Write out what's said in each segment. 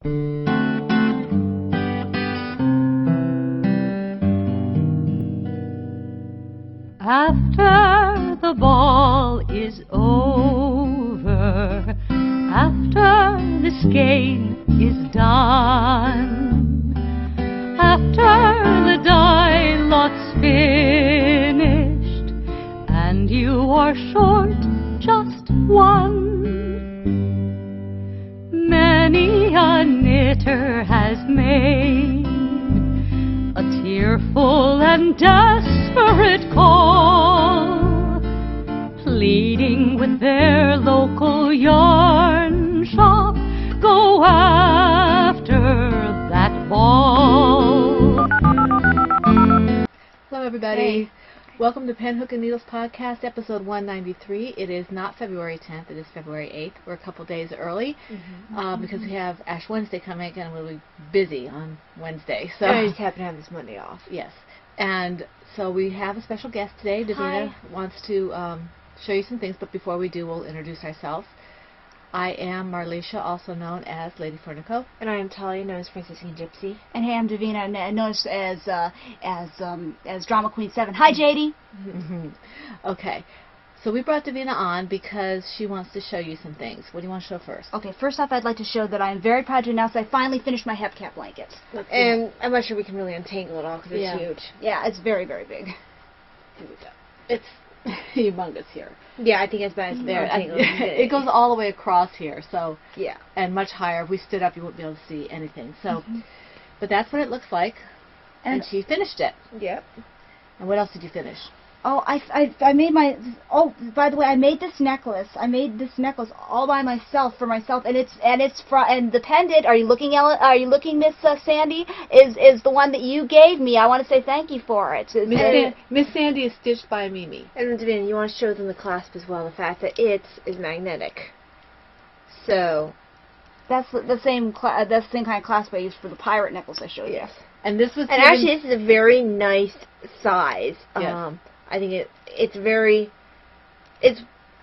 After the ball is over, after this game is done, after the die lot's finished, and you are short just one, many a knitter has made a tearful and desperate call, pleading with their local yarn shop, go after that ball. Hello everybody. Hey. Welcome to Pen, Hook, and Needles Podcast, episode 193. It is not February 10th, it is February 8th. We're a couple days early because we have Ash Wednesday coming and we'll be busy on Wednesday. So I just happen to have this Monday off. Yes. And so we have a special guest today. Davina wants to show you some things, but before we do, we'll introduce ourselves. I am Marlisha, also known as Lady Fornico. And I am Talia, known as Franciscan Gypsy. And hey, I'm Davina, known as Drama Queen 7. Hi, JD. Okay. So we brought Davina on because she wants to show you some things. What do you want to show first? Okay, first off, I'd like to show that I am very proud to announce I finally finished my hepcat blanket. And I'm not sure we can really untangle it all because it's huge. Yeah, it's very, very big. Here we go. It's humongous here. Yeah, I think it's best there. It goes all the way across here, so yeah, and much higher. If we stood up, you wouldn't be able to see anything. So, but that's what it looks like, and she finished it. Yep. And what else did you finish? Oh, I made my. Oh, by the way, I made this necklace. I made this necklace all by myself for myself, and the pendant. Are you looking, Ellen? Are you looking, Miss Sandy? Is the one that you gave me? I want to say thank you for it. Miss Sandy is stitched by Mimi. And Davina, you want to show them the clasp as well. The fact that it is magnetic. So that's the same kind of clasp I used for the pirate necklace I showed you. Yes. And this was. And actually, this is a very nice size. Yes. I think it's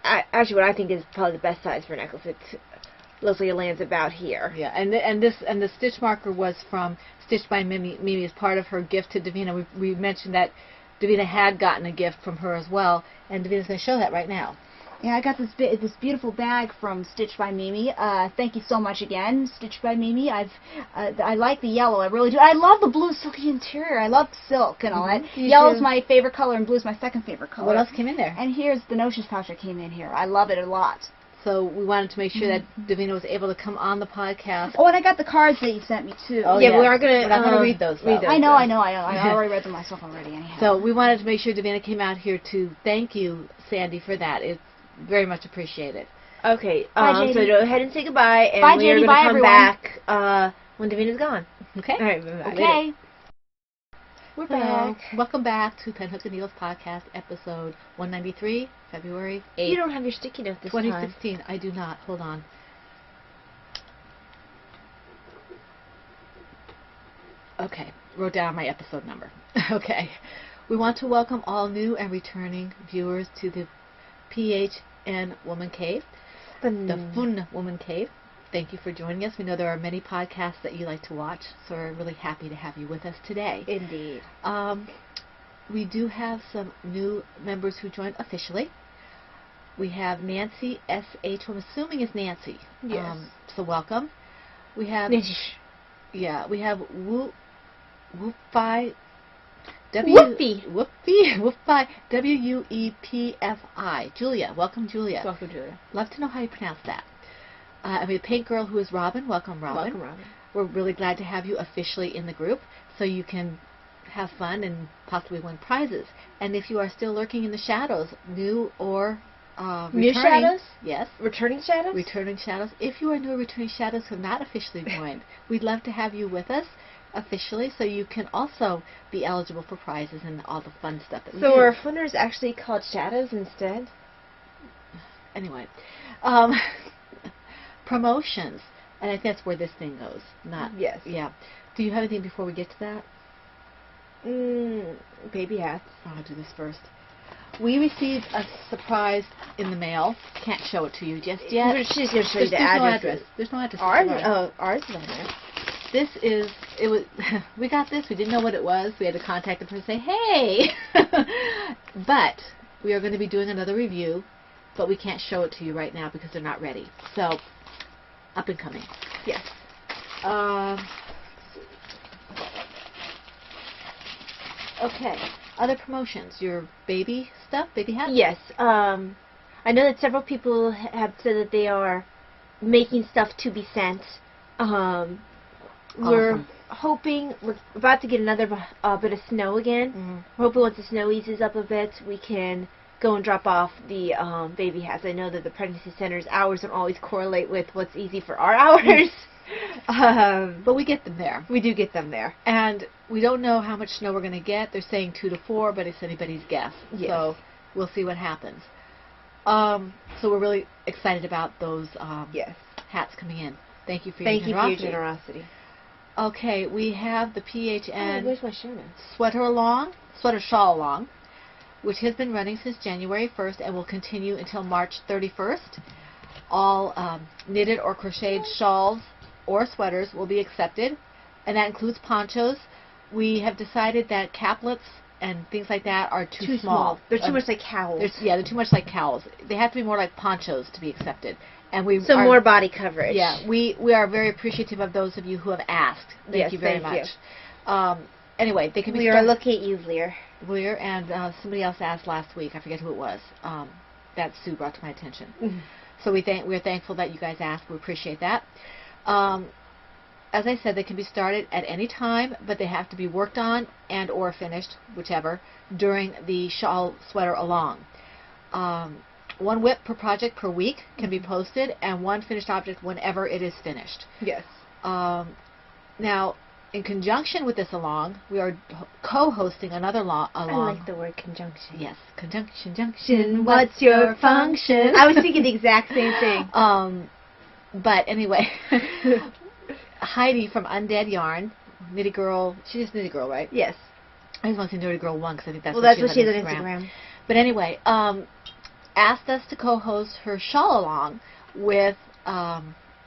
actually what I think is probably the best size for a necklace. It looks like it lands about here. Yeah, and the stitch marker was from Stitched by Mimi as part of her gift to Davina. We mentioned that Davina had gotten a gift from her as well, and Davina's going to show that right now. Yeah, I got this beautiful bag from Stitched by Mimi. Thank you so much again, Stitched by Mimi. I like the yellow. I really do. I love the blue silky interior. I love silk and all that. Yellow's my favorite color, and blue's my second favorite color. What else came in there? And here's the notions pouch that came in here. I love it a lot. So we wanted to make sure that Davina was able to come on the podcast. Oh, and I got the cards that you sent me too. Oh, yeah, we're not going to read those. I know. I already read them myself already. Anyhow. So we wanted to make sure Davina came out here to thank you, Sandy, for that. It's very much appreciated. Okay, bye, so go ahead and say goodbye, and bye, we are going to come everyone. back when Davina's gone. Okay? All right, okay. We're back. Welcome back to Pen, Hook, and Needles Podcast, episode 193, February 8th. You don't have your sticky note this 2016. time. I do not. Hold on. Okay, wrote down my episode number. Okay. We want to welcome all new and returning viewers to the PHN Woman Cave, the Fun Woman Cave. Thank you for joining us. We know there are many podcasts that you like to watch, so we're really happy to have you with us today. Indeed. We do have some new members who joined officially. We have Nancy S.H., who I'm assuming is Nancy. Yes. So welcome. We have Nancy. Yeah, we have Woofy. Woofy. W-U-E-P-F-I. Julia. Welcome, Julia. Welcome, Julia. Love to know how you pronounce that. I mean, Paint Girl, who is Robin. Welcome, Robin. Welcome, Robin. We're really glad to have you officially in the group so you can have fun and possibly win prizes. And if you are still lurking in the shadows, new or returning. New shadows? Yes. Returning shadows? Returning shadows. If you are new or returning shadows who have not officially joined, we'd love to have you with us officially so you can also be eligible for prizes and all the fun stuff that we do. So are funners actually called shadows instead? Anyway. Promotions. And I think that's where this thing goes. Not. Yes. Yeah. Do you have anything before we get to that? Baby hats. I'll do this first. We received a surprise in the mail. Can't show it to you just yet. She's going to show you There's the no address. address. There's no address. Ours is on there. This is, it was, we got this, we didn't know what it was, we had to contact the person and say, hey! But, we are going to be doing another review, but we can't show it to you right now because they're not ready. So, up and coming. Yes. Okay, other promotions, your baby stuff, baby hats? Yes. I know that several people have said that they are making stuff to be sent. We're Awesome. hoping, we're about to get another bit of snow again. Mm-hmm. We're hoping once the snow eases up a bit, we can go and drop off the baby hats. I know that the pregnancy center's hours don't always correlate with what's easy for our hours. But we get them there. We do get them there. And we don't know how much snow we're going to get. They're saying 2 to 4, but it's anybody's guess. Yes. So we'll see what happens. So we're really excited about those Yes. hats coming in. Thank you for Thank you for your your generosity. generosity. Okay, we have the PHN Where's my show notes? sweater shawl along, which has been running since January 1st and will continue until March 31st. All knitted or crocheted shawls or sweaters will be accepted, and that includes ponchos. We have decided that caplets and things like that are too small. They're too much like cowls. They're too much like cowls. They have to be more like ponchos to be accepted. And we So are, more body coverage. Yeah, we are very appreciative of those of you who have asked. Thank you very much. Anyway, they can be. We are looking at you, Lear. And somebody else asked last week. I forget who it was. That Sue brought to my attention. Mm-hmm. So we're thankful that you guys asked. We appreciate that. As I said, they can be started at any time, but they have to be worked on and or finished, whichever, during the shawl sweater along. 1 whip per project per week can be posted, and 1 finished object whenever it is finished. Yes. Now, in conjunction with this along, we are co-hosting another along. I like the word conjunction. Yes, conjunction. What's your function? I was thinking the exact same thing. But anyway, Heidi from Undead Yarn, Knitty Girl, she's Knitty Girl, right? Yes. I just want to say Knitty Girl 1 because I think that's Well, what she that's has what she on has on Instagram. But anyway, asked us to co-host her shawl along with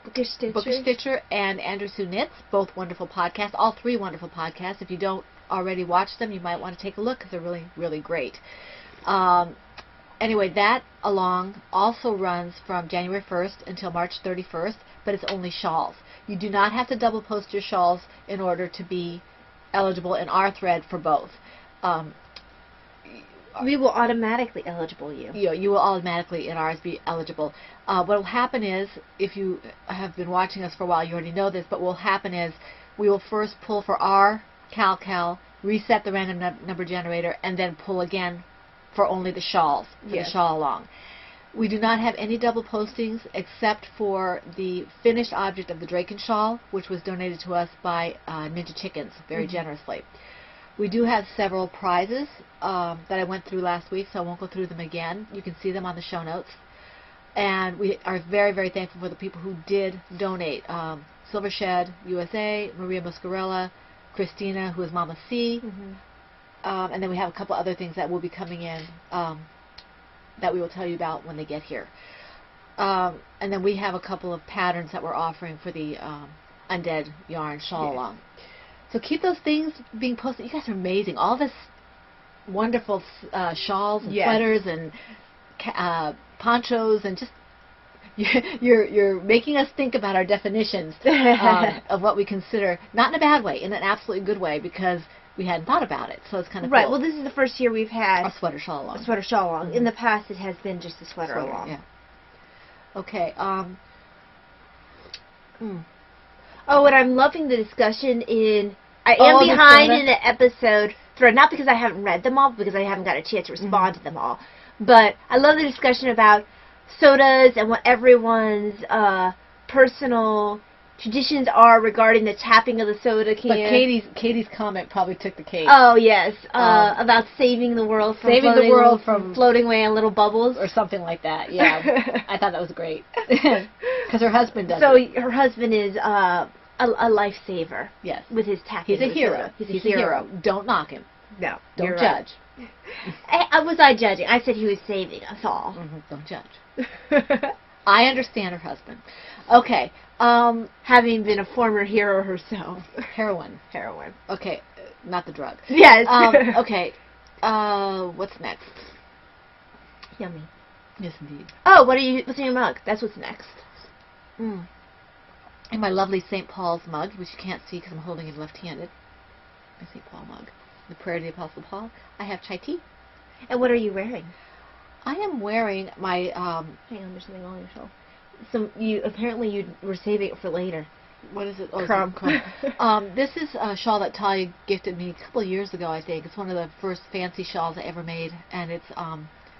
Bookish Stitcher. Bookish Stitcher and Andrew Sue Knits, both wonderful podcasts, all 3 wonderful podcasts. If you don't already watch them, you might want to take a look because they're really, really great. Anyway, that along also runs from January 1st until March 31st, but it's only shawls. You do not have to double post your shawls in order to be eligible in our thread for both. We will automatically eligible you. You will automatically in ours be eligible. What will happen is, if you have been watching us for a while, you already know this, but what will happen is we will first pull for our Cal, reset the random number generator, and then pull again for only the shawls, for the shawl along. We do not have any double postings except for the finished object of the Draken shawl, which was donated to us by Ninja Chickens very generously. We do have several prizes that I went through last week, so I won't go through them again. You can see them on the show notes. And we are very, very thankful for the people who did donate. Silver Shed USA, Maria Muscarella, Christina, who is Mama C. And then we have a couple other things that will be coming in that we will tell you about when they get here. And then we have a couple of patterns that we're offering for the Undead Yarn shawl along. So keep those things being posted. You guys are amazing. All this wonderful shawls and sweaters and ponchos, and just you're making us think about our definitions of what we consider, not in a bad way, in an absolutely good way, because we hadn't thought about it. So it's kind of right. cool. Well, this is the first year we've had a sweater shawl along. A sweater shawl along. In the past, it has been just a sweater along. Yeah. Okay. Oh, and I'm loving the discussion in. I am behind in an episode thread, not because I haven't read them all, but because I haven't got a chance to respond to them all. But I love the discussion about sodas and what everyone's personal traditions are regarding the tapping of the soda can. But Katie's comment probably took the cake. Oh yes, about saving the world from floating away on little bubbles or something like that. Yeah, I thought that was great because her husband does. So her husband is a lifesaver. Yes, with his tapping. He's a hero. He's a hero. Don't knock him. No. Don't you're judge. Right. Was I judging? I said he was saving us all. Don't judge. I understand her husband. Okay. Having been a former hero herself. Heroin. Okay. Not the drug. Yes. Okay. What's next? Yummy. Yes, indeed. Oh, what's in your mug? That's what's next. In my lovely St. Paul's mug, which you can't see because I'm holding it left-handed. My St. Paul mug. The Prayer of the Apostle Paul. I have chai tea. And what are you wearing? I am wearing my, Hang on, there's something on your shawl. Apparently you were saving it for later. What is it? Oh, Crumb. This is a shawl that Talia gifted me a couple of years ago, I think. It's one of the first fancy shawls I ever made, and it's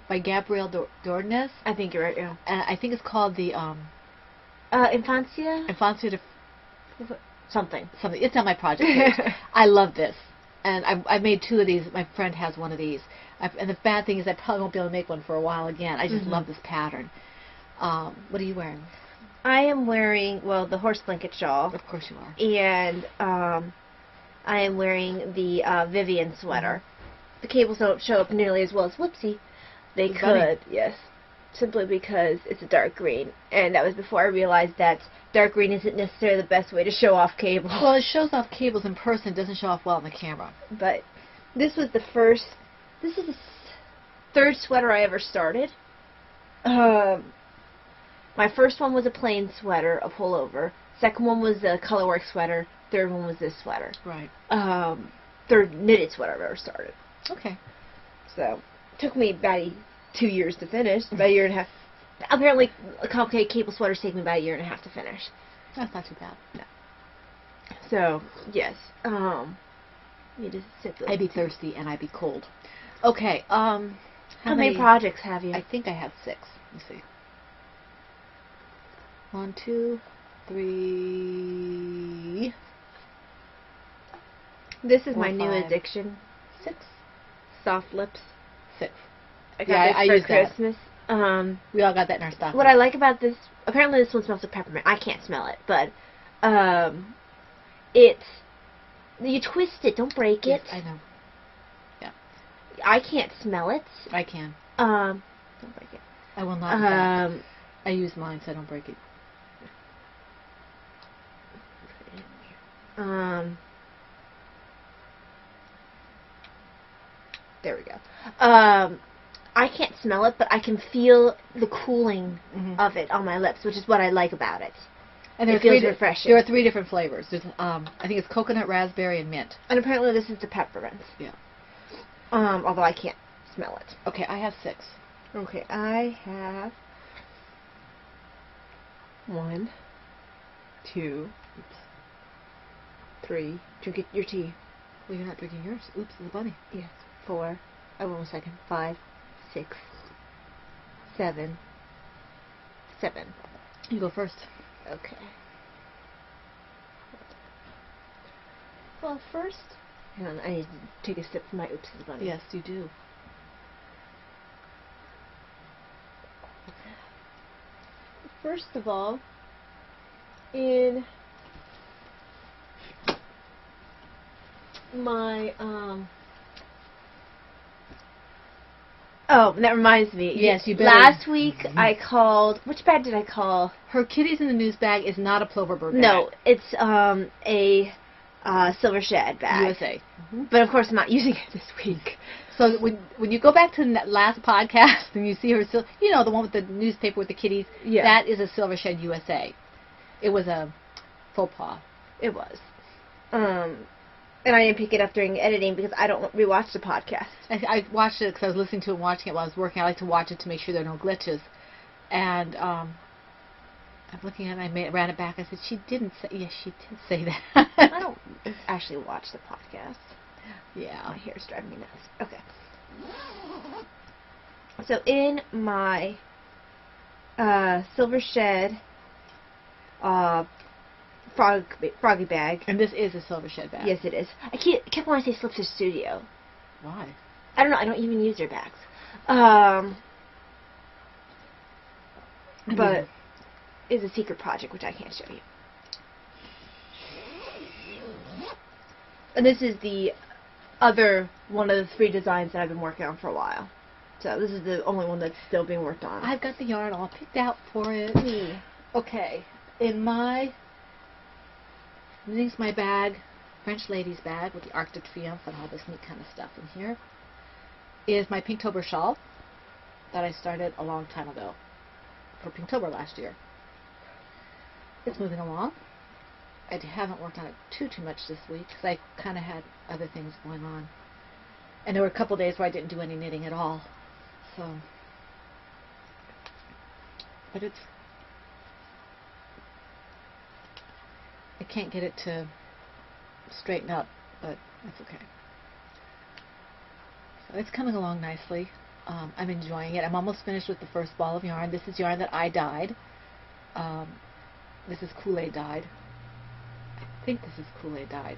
by Gabrielle Dornes. I think you're right, yeah. And I think it's called the Infancia? Infancia de Something. It's on my project page. I love this. And I made 2 of these. My friend has one of these. And the bad thing is I probably won't be able to make one for a while again. I just love this pattern. What are you wearing? I am wearing, the horse blanket shawl. Of course you are. And I am wearing the Vivian sweater. The cables don't show up nearly as well as Whoopsie. They could, yes. Simply because it's a dark green. And that was before I realized that dark green isn't necessarily the best way to show off cables. Well, it shows off cables in person. It doesn't show off well on the camera. But this is the 3rd sweater I ever started. My first one was a plain sweater, a pullover. Second one was a colorwork sweater. Third one was this sweater. Right. 3rd knitted sweater I've ever started. Okay. So, it took me about 2 years to finish, about a year and a half. Apparently, complicated cable sweaters take me about a year and a half to finish. That's not too bad. No. So, yes. You just simply... I'd be thirsty and I'd be cold. Okay. How many projects have you? I think I have 6. Let's see. 1, 2, 3. This is 4, my new 5, addiction. 6. Soft lips. 6. I got this for Christmas. We all got that in our stocking. What I like about this, apparently this one smells like peppermint. I can't smell it, but you twist it, don't break it. Yes, I know. Yeah. I can't smell it. I can. Don't break it. I will not. I use mine so I don't break it. There we go. I can't smell it, but I can feel the cooling of it on my lips, which is what I like about it. And it feels refreshing. There are 3 different flavors. There's, I think it's coconut, raspberry, and mint. And apparently this is the peppermint. Yeah. Although I can't smell it. Okay, I have 6. Okay, I have 1, 2, 3. Drink your tea. Well, you're not drinking yours. Oops, it's a bunny. Yes. 4. Oh, 1 second. 5, 6, 7. You go first. Okay. Well, first, hang on, I need to take a sip from my Oops, it's a bunny. Yes, you do. First of all, in my oh, that reminds me. Yes, you better. Last week I called. Which bag did I call? Her Kitties in the News bag is not a plover bird bag. No, it's a silver shed bag. USA. But of course I'm not using it this week. So when you go back to that last podcast and you see her, you know, the one with the newspaper with the kitties, Yeah. that is a Silver Shed USA. It was a faux pas. It was. And I didn't pick it up during editing because I don't rewatch the podcast. I watched it because I was listening to it and watching it while I was working. I like to watch it to make sure there are no glitches. And I'm looking at it and I ran it back. I said, she didn't say... Yes, she did say that. I don't actually watch the podcast. Yeah. My hair's driving me nuts. Okay. So in my silver shed froggy bag. And this is a Silver Shed bag. Yes, it is. I kept wanting to say Slipster Studio. Why? I don't know. I don't even use their bags. But it's a secret project which I can't show you. And this is the other one of the 3 designs that I've been working on for a while. So this is the only one that's still being worked on. I've got the yarn all picked out for it. Me. Okay, Knitting's my bag, French lady's bag with the Arc de Triomphe and all this neat kind of stuff in here, is my Pinktober shawl that I started a long time ago for Pinktober last year. It's moving along. I haven't worked on it too much this week because I kind of had other things going on. And there were a couple days where I didn't do any knitting at all. So, but I can't get it to straighten up, but that's okay. So it's coming along nicely. I'm enjoying it. I'm almost finished with the first ball of yarn. This is yarn that I dyed. This is Kool-Aid dyed. I think this is Kool-Aid dyed.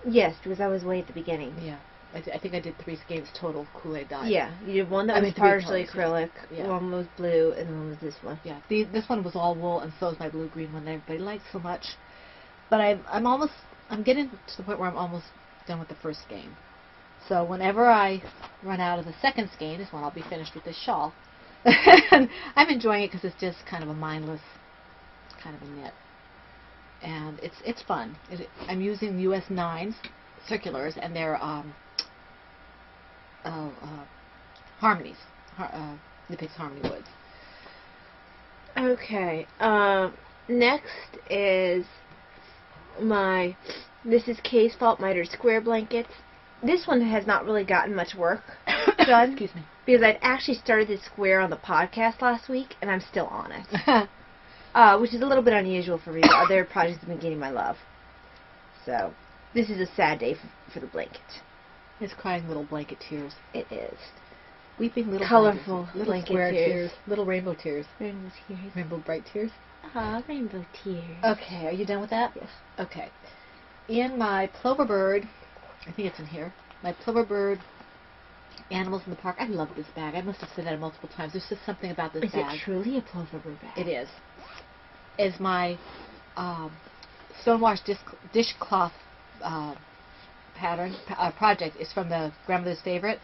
Yes, because I was way at the beginning. Yeah. I think I did 3 skeins total Kool-Aid dyed. Yeah, you did one that was 3 partially colors, acrylic, yeah. one was blue, and one was this one. Yeah, this one was all wool, and so is my blue-green one that everybody likes so much. But I'm getting to the point where I'm almost done with the first skein. So whenever I run out of the second skein is when I'll be finished with this shawl. And I'm enjoying it because it's just kind of a mindless kind of a knit. And it's fun. I'm using US 9s, circulars, and they're harmonies, Nipix Harmony Woods. Okay, next is this is Kay's Fault Miter Square Blankets. This one has not really gotten much work done. Excuse me. Because I'd actually started this square on the podcast last week, and I'm still on it. Which is a little bit unusual for me, but other projects have been getting my love. So, this is a sad day for the blanket. It's crying little blanket tears. It is. Weeping little colorful blankets, little blanket square tears. Little rainbow tears. Rainbow tears. Rainbow bright tears. Aw, rainbow tears. Okay, are you done with that? Yes. Okay. In my Ploverbird, I think it's in here, my Ploverbird Animals in the Park. I love this bag. I must have said that multiple times. There's just something about this bag. Is it truly a Ploverbird bag? It is. Is my Stonewash dishcloth pattern project is from the Grandmother's Favorite,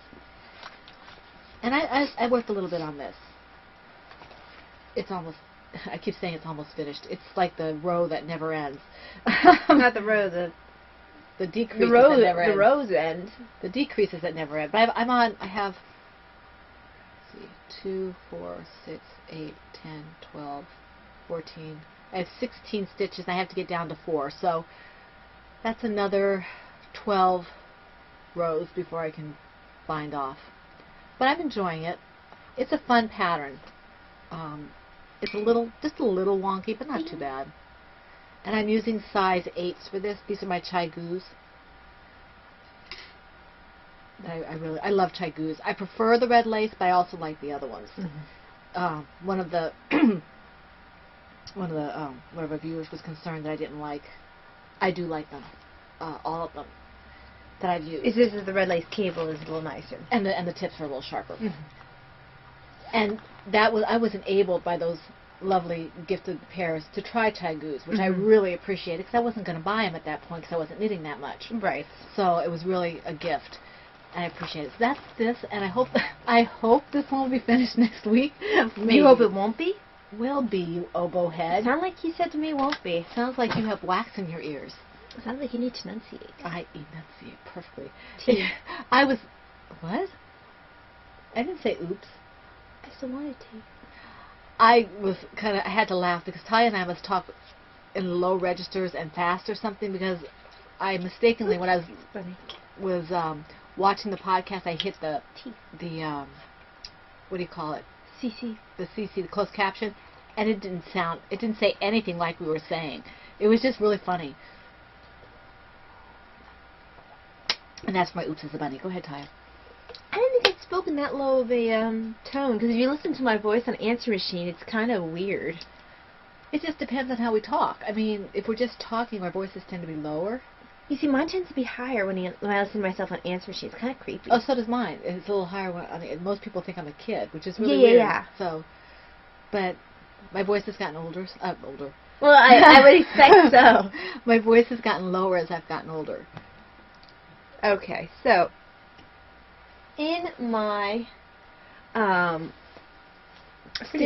and I worked a little bit on this. It's almost. I keep saying it's almost finished. It's like the row that never ends. Not the row, the decreases row, that never end. the rows end. The decreases that never end. But I have, let's see, 2, 4, 6, 8, 10, 12, 14. I have 16 stitches, and I have to get down to 4. So that's another 12 rows before I can bind off. But I'm enjoying it. It's a fun pattern. It's just a little wonky, but not too bad. And I'm using size 8s for this. These are my Chai-Goos. I love Chai-Goos. I prefer the red lace, but I also like the other ones. Mm-hmm. One of the one of the viewers was concerned that I didn't like. I do like them, all of them that I've used. It's just that the red lace cable is a little nicer, and the tips are a little sharper. Mm-hmm. And I was enabled by those lovely gifted pairs to try Chai-Goos, which I really appreciated because I wasn't going to buy them at that point because I wasn't knitting that much. Right. So it was really a gift, and I appreciate it. So that's this, and I hope this one will be finished next week. Maybe. You hope it won't be? Will be, you oboe head. Sounds like you said to me it won't be. Sounds like you have wax in your ears. It sounds like you need to enunciate. I enunciate perfectly. Tea. What? I didn't say oops. I still wanted to. I had to laugh because Ty and I must talk in low registers and fast or something because I mistakenly, when I was watching the podcast, I hit the what do you call it? CC. The CC, the closed caption, and it didn't say anything like we were saying. It was just really funny. And that's my oops as a bunny. Go ahead, Ty. I didn't think I'd spoken that low of a tone, because if you listen to my voice on Answer Machine, it's kind of weird. It just depends on how we talk. I mean, if we're just talking, our voices tend to be lower. You see, mine tends to be higher when I listen to myself on Answer Machine. It's kind of creepy. Oh, so does mine. It's a little higher. Most people think I'm a kid, which is really weird. Yeah. So, but my voice has gotten older. Well, I would expect so. My voice has gotten lower as I've gotten older. Okay, so in my Pretty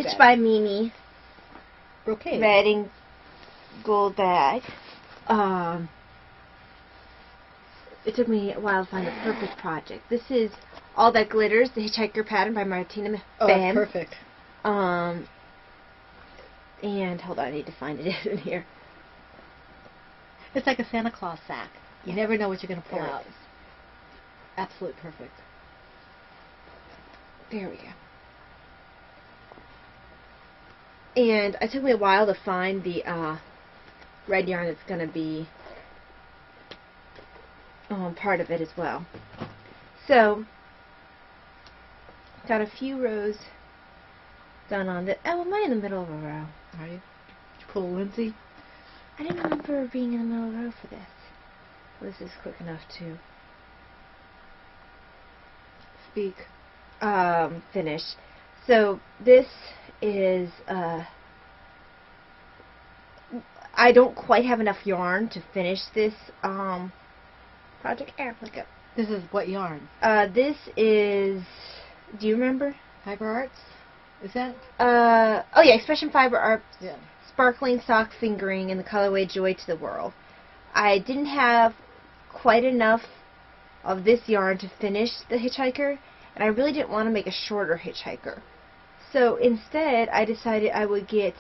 Stitch bad. by Mimi Brocade. red and gold bag, it took me a while to find the perfect project. This is All That Glitters, the Hitchhiker pattern by Martina Oh, Pham. that's perfect. And hold on, I need to find it in here. It's like a Santa Claus sack. You Yeah. never know what you're going to pull There it out. is. Absolutely perfect. There we go. And it took me a while to find the red yarn that's going to be part of it as well. So, got a few rows done on the... Oh, am I in the middle of a row? Are you? Did you pull Lindsay? I didn't remember being in the middle of a row for this. Well, this is quick enough to Speak. finish. So, this is... I don't quite have enough yarn to finish this project. Look up. This is what yarn? This is... Do you remember? Fiber Arts? Is that? Oh yeah, Expression Fiber Art, Yeah. Sparkling Sock Fingering in the colorway Joy to the World. I didn't have quite enough of this yarn to finish the Hitchhiker, and I really didn't want to make a shorter Hitchhiker. So instead, I decided I would get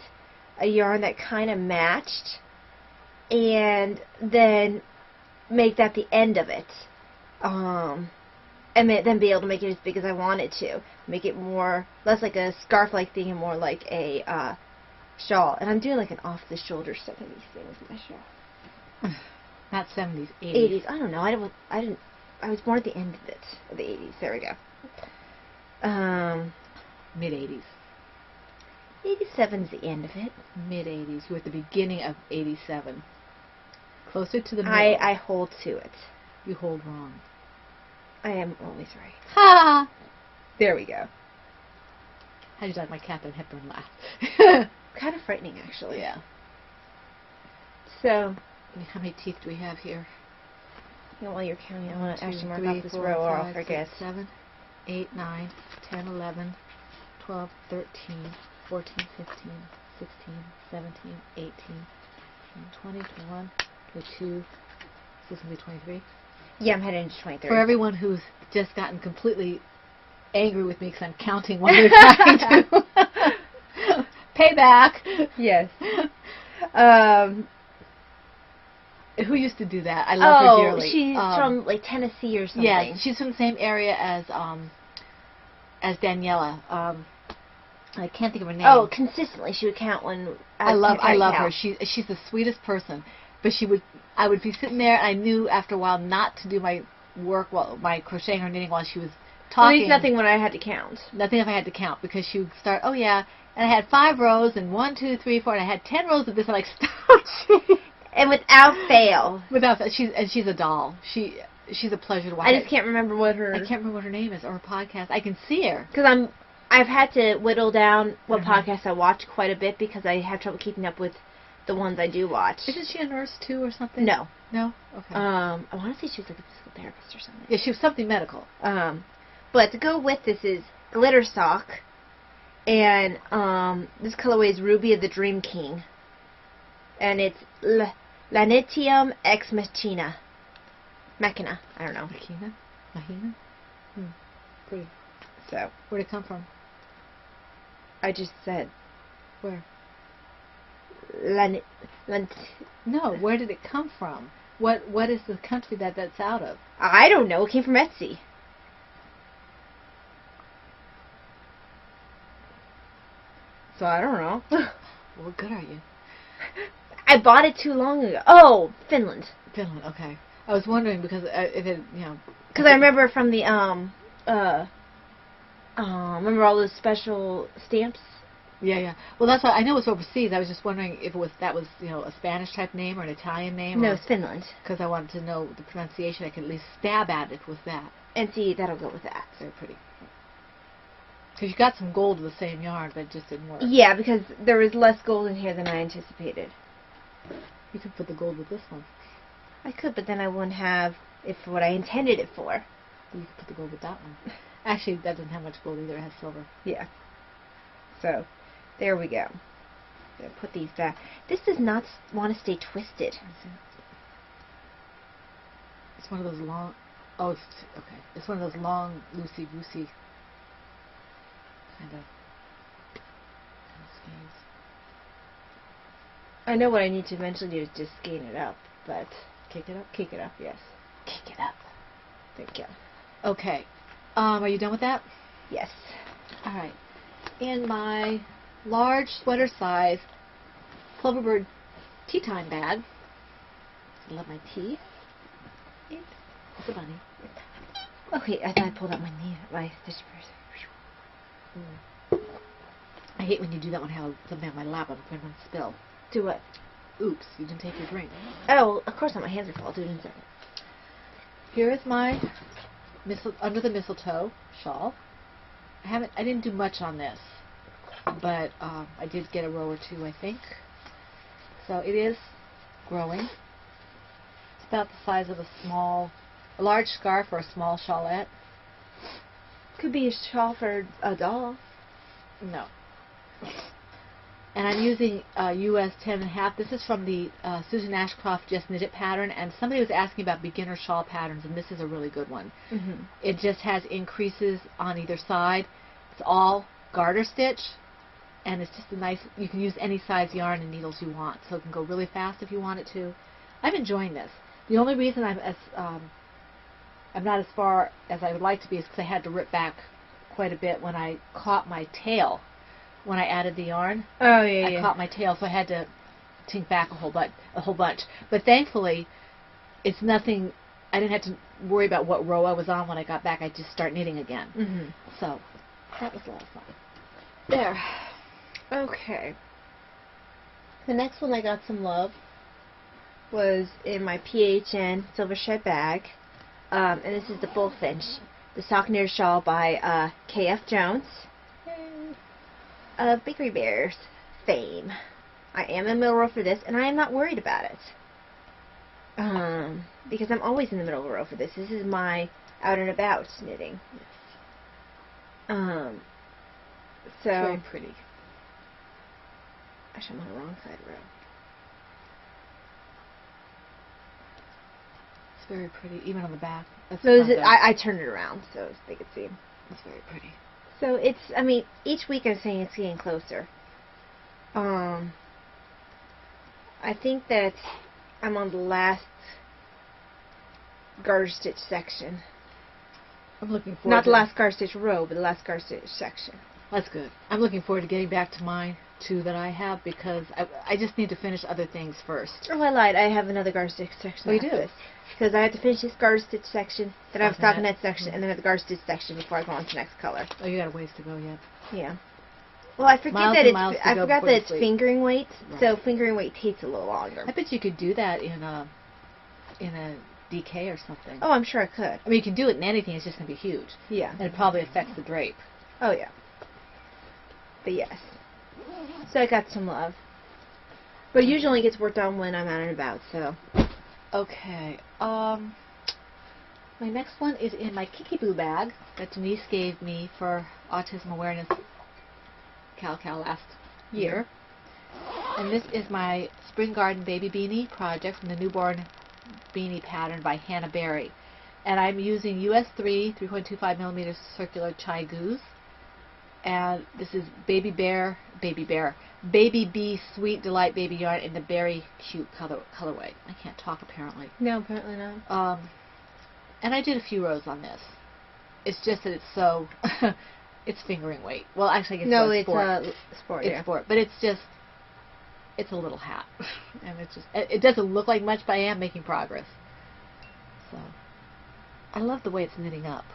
a yarn that kind of matched, and then make that the end of it. And then be able to make it as big as I wanted to. Make it more, less like a scarf-like thing and more like a shawl. And I'm doing like an off-the-shoulder 70s thing with my shawl. Not 70s, 80s. 80s. I don't know. I was more at the end of it. Of the 80s. There we go. Mid-80s. 87's the end of it. Mid-80s. You're at the beginning of 87. Closer to the middle. I hold to it. You hold wrong. I am always right. Ha! There we go. How'd you like my Catherine Hepburn laugh? Kind of frightening, actually. Yeah. So, How many teeth do we have here? while you're counting, I want to 1, 2, actually mark 3, off this 4, row or I'll 5, forget. 6, 7, 8, 9, 10, 11, 12, 13, 14, 15, 16, 17, 18, 20, 21, 22. Is this going to be 23? Yeah, I'm heading into 23. For everyone who's just gotten completely angry with me because I'm counting while they're trying to pay back. Yes. Who used to do that? I love her dearly. She's from like Tennessee or something. Yeah, she's from the same area as Daniela. I can't think of her name. Oh, consistently she would count when I love count. her. She's the sweetest person. But I would be sitting there, and I knew after a while not to do my work, my crocheting or knitting while she was talking. There's nothing when I had to count. Nothing if I had to count, because she would start, oh yeah, and I had 5 rows, and 1, 2, 3, 4, and I had 10 rows of this, and I'm like, stop. And without fail. She's a doll. She's a pleasure to watch. I just can't remember what her... I can't remember what her name is, or her podcast. I can see her. Because I've had to whittle down what Mhm. podcasts I watch quite a bit because I have trouble keeping up with the ones I do watch. Isn't she a nurse too, or something? No. No? Okay. I want to say she was like a physical therapist or something. Yeah, she was something medical. But to go with this is Glitter Sock, and this colorway is Ruby of the Dream King, and it's Lanitium Ex Machina. Machina, I don't know. Mahina? Pretty. So, Where'd it come from? I just said Where? No, where did it come from? What is the country that's out of? I don't know. It came from Etsy. So I don't know. What good are you? I bought it too long ago. Oh, Finland. Finland, okay. I was wondering because if it, Because I remember from the remember all those special stamps. Yeah. Well, that's why I know it's overseas. I was just wondering if that was a Spanish type name or an Italian name. No, it's Finland. Because I wanted to know the pronunciation. I could at least stab at it with that. And see, that'll go with that. Very pretty. Because you got some gold with the same yarn, but it just didn't work. Yeah, because there was less gold in here than I anticipated. You could put the gold with this one. I could, but then I wouldn't have It's what I intended it for. You can put the gold with that one. Actually, that doesn't have much gold either. It has silver. Yeah. So, there we go. Gonna put these back. This does not want to stay twisted. It's one of those long... Oh, it's... Okay. It's one of those long, loosey-goosey kind of skeins. I know what I need to eventually do is just skein it up, but... Kick it up? Kick it up, yes. Kick it up. Thank you. Okay. Are you done with that? Yes. All right. In my large sweater size Cloverbird tea time bag, I love my tea. It's a bunny. Okay, I thought I pulled out my stitch purse. I hate when you do that when I have something on my lap. I'm afraid I'm going to spill. Do what? Oops, you didn't take your drink. Oh, of course not. My hands are full. I'll do it in a second. Here is my under the mistletoe shawl. I didn't do much on this, but I did get a row or two, I think. So it is growing. It's about the size of a large scarf or a small shawlette. Could be a shawl for a doll. No. And I'm using US 10.5. This is from the Susan Ashcroft Just Knit It pattern, and somebody was asking about beginner shawl patterns, and this is a really good one. Mm-hmm. It just has increases on either side. It's all garter stitch, and it's just a nice, you can use any size yarn and needles you want, so it can go really fast if you want it to. I'm enjoying this. The only reason I'm not as far as I would like to be is because I had to rip back quite a bit when I caught my tail. When I added the yarn, oh yeah, I caught my tail, so I had to tink back a whole bunch. But thankfully, it's nothing. I didn't have to worry about what row I was on when I got back. I just start knitting again. Mm-hmm. So that was a lot of fun. There. Okay. The next one I got some love was in my PHN Silver Stripe bag, and this is the Bullfinch, the Sock Knitted Shawl by K.F. Jones. Of Bakery Bears fame. I am in the middle row for this, and I am not worried about it. Because I'm always in the middle row for this. This is my out and about knitting. So Very pretty. Actually, I'm on the wrong side row. It's very pretty, even on the back. So I turned it around so they could see. It's very pretty. So it's, I mean, each week I'm saying it's getting closer. I think that I'm on the last garter stitch section. I'm looking forward Not the last garter stitch row, but the last garter stitch section. That's good. I'm looking forward to getting back to mine, too, that I have, because I just need to finish other things first. Oh, I lied. I have another garter stitch section. Oh, you do? Because I have to finish this garter stitch section, then I have a Stockinette stockinette section, and then I have the garter stitch section before I go on to the next color. Oh, you got a ways to go yet. Yeah. Well, I forget that it's fingering weight, so fingering weight takes a little longer. I bet you could do that in a DK or something. Oh, I'm sure I could. I mean, you can do it in anything. It's just going to be huge. Yeah. And it probably affects the drape. Oh, yeah. But yes. So I got some love. But it usually gets worked on when I'm out and about, so. Okay. My next one is in my Kiki Boo bag that Denise gave me for Autism Awareness Cal last year. And this is my Spring Garden Baby Beanie project from the Newborn Beanie pattern by Hannah Berry. And I'm using US 3.25 millimeter circular Chai Goose. And this is Baby Bee Sweet Delight Baby Yarn in the Berry Cute colorway. I can't talk apparently. No, apparently not. And I did a few rows on this. It's just that it's so, it's fingering weight. Well, actually, I guess it's sport. It's sport, but it's just, it's a little hat, and it's just, it doesn't look like much, but I am making progress. So, I love the way it's knitting up.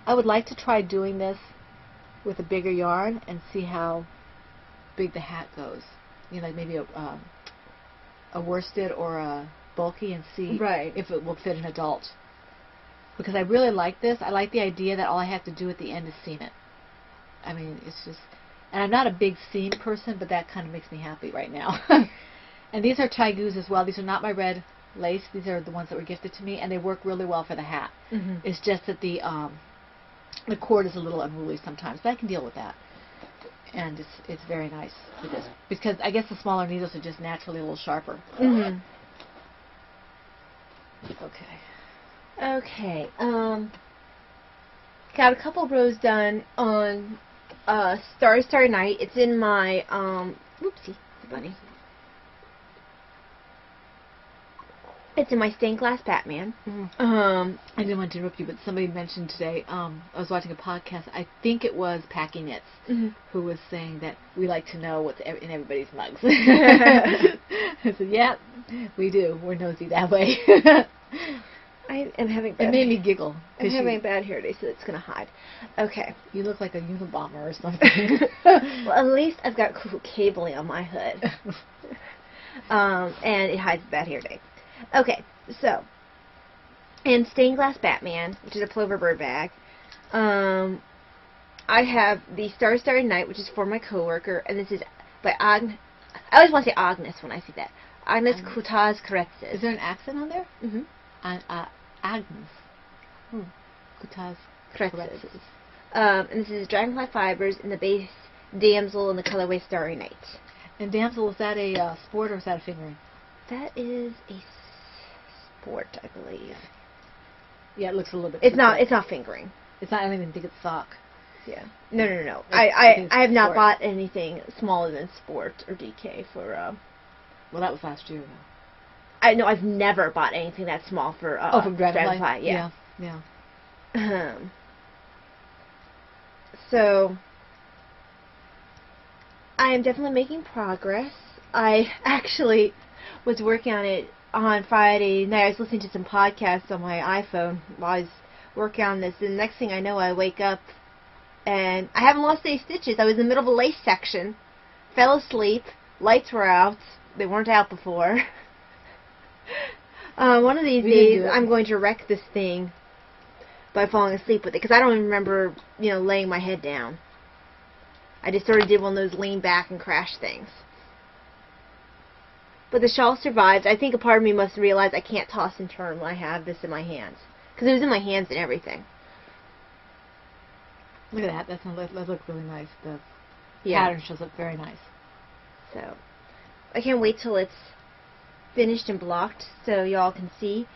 I would like to try doing this with a bigger yarn and see how big the hat goes. You know, like maybe a worsted or a bulky, and see if it will fit an adult. Because I really like this. I like the idea that all I have to do at the end is seam it. I mean, it's just, and I'm not a big seam person, but that kind of makes me happy right now. And these are Chai Goos as well. These are not my red lace. These are the ones that were gifted to me, and they work really well for the hat. Mm-hmm. It's just that the cord is a little unruly sometimes, but I can deal with that. And it's very nice for this, because I guess the smaller needles are just naturally a little sharper. Mm-hmm. Okay. Okay. Got a couple rows done on Starry Night. It's in my whoopsie, bunny. It's in my stained glass Batman. I didn't want to interrupt you, but somebody mentioned today, I was watching a podcast, I think it was Packing Knits, who was saying that we like to know what's in everybody's mugs. I said, yeah, we do. We're nosy that way. I am having bad It made me giggle. I'm having a bad hair day, so it's going to hide. Okay. You look like a Unabomber or something. Well, at least I've got cool cabling on my hood. And it hides bad hair day. Okay, so, in Stained Glass Batman, which is a Plover Bird bag, I have the Starry Night, which is for my coworker, and this is by Agnes. I always want to say Agnes when I see that. Agnes Kutas Karetzes. Is there an accent on there? Mm-hmm. Agnes. Kutas Karetzes. And this is Dragonfly Fibers in the base Damsel in the colorway Starry Night. And Damsel, is that a sport or is that a fingering? That is a sport, I believe. Yeah, it looks a little bit. It's not fingering. It's not. I don't even think it's sock. Yeah. No. I I have not bought anything smaller than sport or DK for. Well, that was last year though. I've never bought anything that small for. From Dragonfly. Yeah. So I am definitely making progress. I actually was working on it on Friday night. I was listening to some podcasts on my iPhone while I was working on this, and the next thing I know, I wake up and I haven't lost any stitches. I was in the middle of a lace section, fell asleep, lights were out. They weren't out before. One of these days, I'm going to wreck this thing by falling asleep with it, because I don't even remember, laying my head down. I just sort of did one of those lean back and crash things. But the shawl survived. I think a part of me must realize I can't toss and turn when I have this in my hands, because it was in my hands and everything. Look at that. That looks really nice. The pattern shows up very nice. So I can't wait till it's finished and blocked so y'all can see.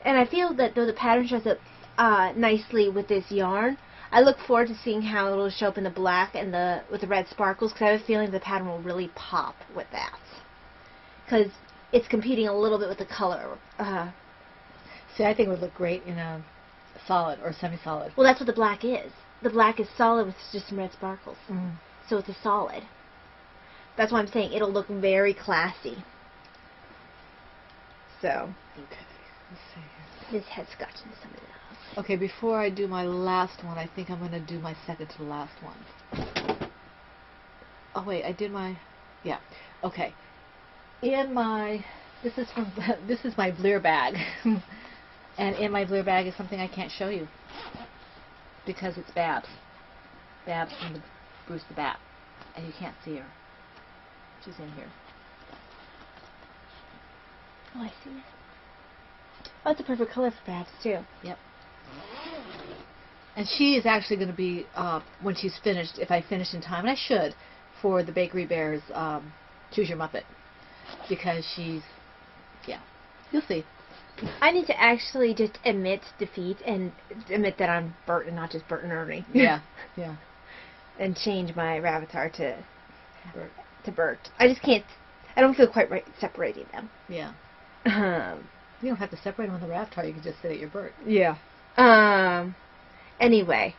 And I feel that though the pattern shows up nicely with this yarn, I look forward to seeing how it'll show up in the black and with the red sparkles, because I have a feeling the pattern will really pop with that. Because it's competing a little bit with the color. See, I think it would look great in a solid or semi-solid. Well, that's what the black is. The black is solid with just some red sparkles. So it's a solid. That's why I'm saying it'll look very classy. So. Okay, let's see here. This head scotch and some of that. Okay, before I do my last one, I think I'm going to do my second to the last one. Oh, wait, I did my... Yeah, okay. In my... This is my Bleer bag. And in my Bleer bag is something I can't show you, because it's Babs. Babs from the Bruce the Bat. And you can't see her. She's in here. Oh, I see it. Oh, it's a perfect color for Babs, too. Yep. And she is actually going to be, when she's finished, if I finish in time, and I should, for the Bakery Bears Choose Your Muppet. Because she's, yeah, you'll see. I need to actually just admit defeat and admit that I'm Burt and not just Burt and Ernie. Yeah. And change my avatar to Burt. I just can't, I don't feel quite right separating them. Yeah. You don't have to separate them on the avatar, you can just say that you're Burt. Yeah. Anyway,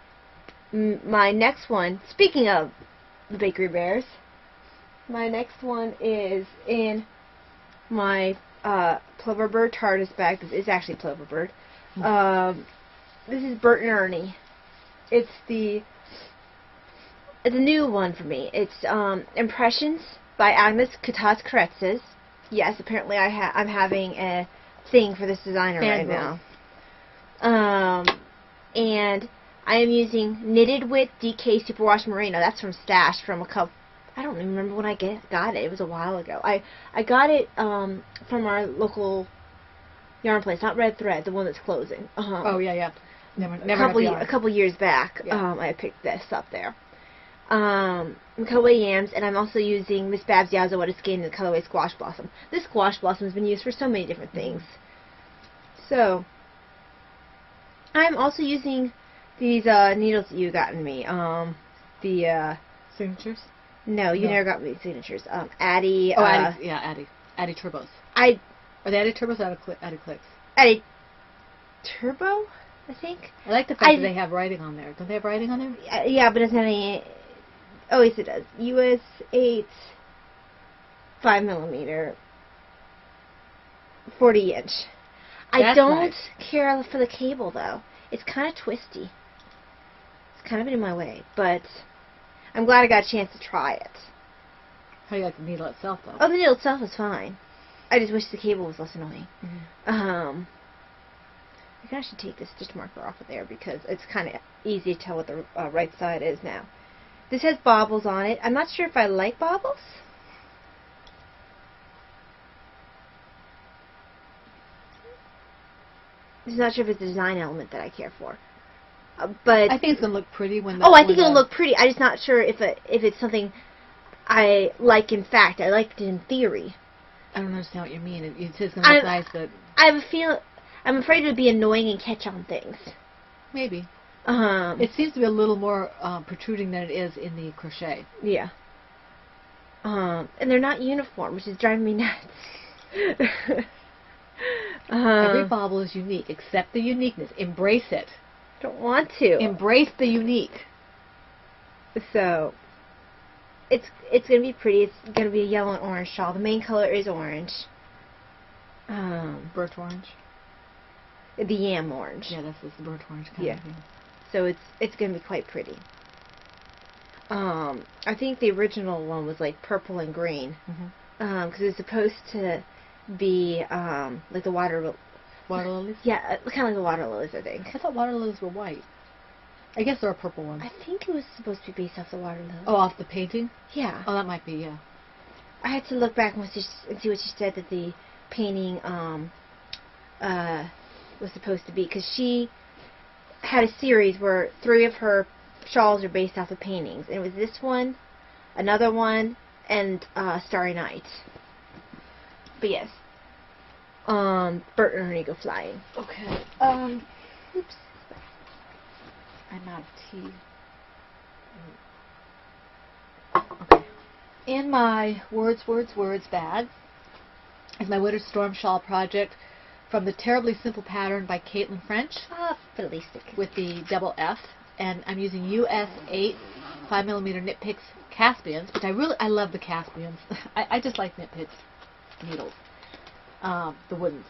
my next one, speaking of the Bakery Bears, my next one is in my Plover Bird TARDIS bag. This is actually Plover Bird. This is Burt and Ernie. It's a new one for me. It's Impressions by Agnes Kutas Karetzes. Yes, apparently I'm having a thing for this designer right now. And I am using Knitted With DK Superwash Merino. That's from Stash from a couple. I don't even remember when I got it. It was a while ago. I got it from our local yarn place, not Red Thread, the one that's closing. Oh yeah. Never a couple years back, I picked this up there. Colorway Yams, and I'm also using Miss Babs Yazawada Skin in the colorway Squash Blossom. This Squash Blossom has been used for so many different things. So, I'm also using these needles that you gotten me. The signatures. No, you never got me signatures. Addy. Addy. Addy Turbos. Are they Addy Turbos or Addy Clicks? Addy Turbo, I think. I like the fact that they have writing on there. Don't they have writing on there? Yeah, but it doesn't have any. Oh, yes, it does. US 8, 5mm, 40 inch. I don't care for the cable though. It's kind of twisty. It's kind of in my way, but I'm glad I got a chance to try it. How do you like the needle itself though? Oh, the needle itself is fine. I just wish the cable was less annoying. Mm-hmm. I can actually take this stitch marker off of there because it's kind of easy to tell what the right side is now. This has bobbles on it. I'm not sure if I like bobbles. I'm not sure if it's a design element that I care for. But I think it's gonna look pretty when. I think it'll look pretty. I'm just not sure if it's something I like. In fact, I liked it in theory. I don't understand what you mean. It's gonna look nice, but I have a feel. I'm afraid it would be annoying and catch on things. Maybe. It seems to be a little more protruding than it is in the crochet. Yeah. And they're not uniform, which is driving me nuts. Every bobble is unique. Accept the uniqueness. Embrace it. Don't want to. Embrace the unique. So, it's going to be pretty. It's going to be a yellow and orange shawl. The main color is orange. Burnt orange. The yam orange. Yeah, that's the burnt orange kind of thing. So it's going to be quite pretty. I think the original one was like purple and green. Because it's supposed to be like the water lilies? Yeah, kind of like the water lilies, I think. I thought water lilies were white. I guess there are purple ones. I think it was supposed to be based off the water lilies. Oh, off the painting? Yeah. Oh, that might be, yeah. I had to look back and see what she said that the painting was supposed to be, because she had a series where 3 of her shawls are based off of paintings, and it was this one, another one, and Starry Night. But yes, Burt and Ernie go flying. Okay. Oops. I'm out of tea. Okay. In my words bag is my Winter Storm Shawl project from the Terribly Simple Pattern by Caitlin French. Felicity. With the double F, and I'm using US 8 5mm Knit Picks Caspians, which I love the Caspians. I just like Knit Picks needles, the woodens.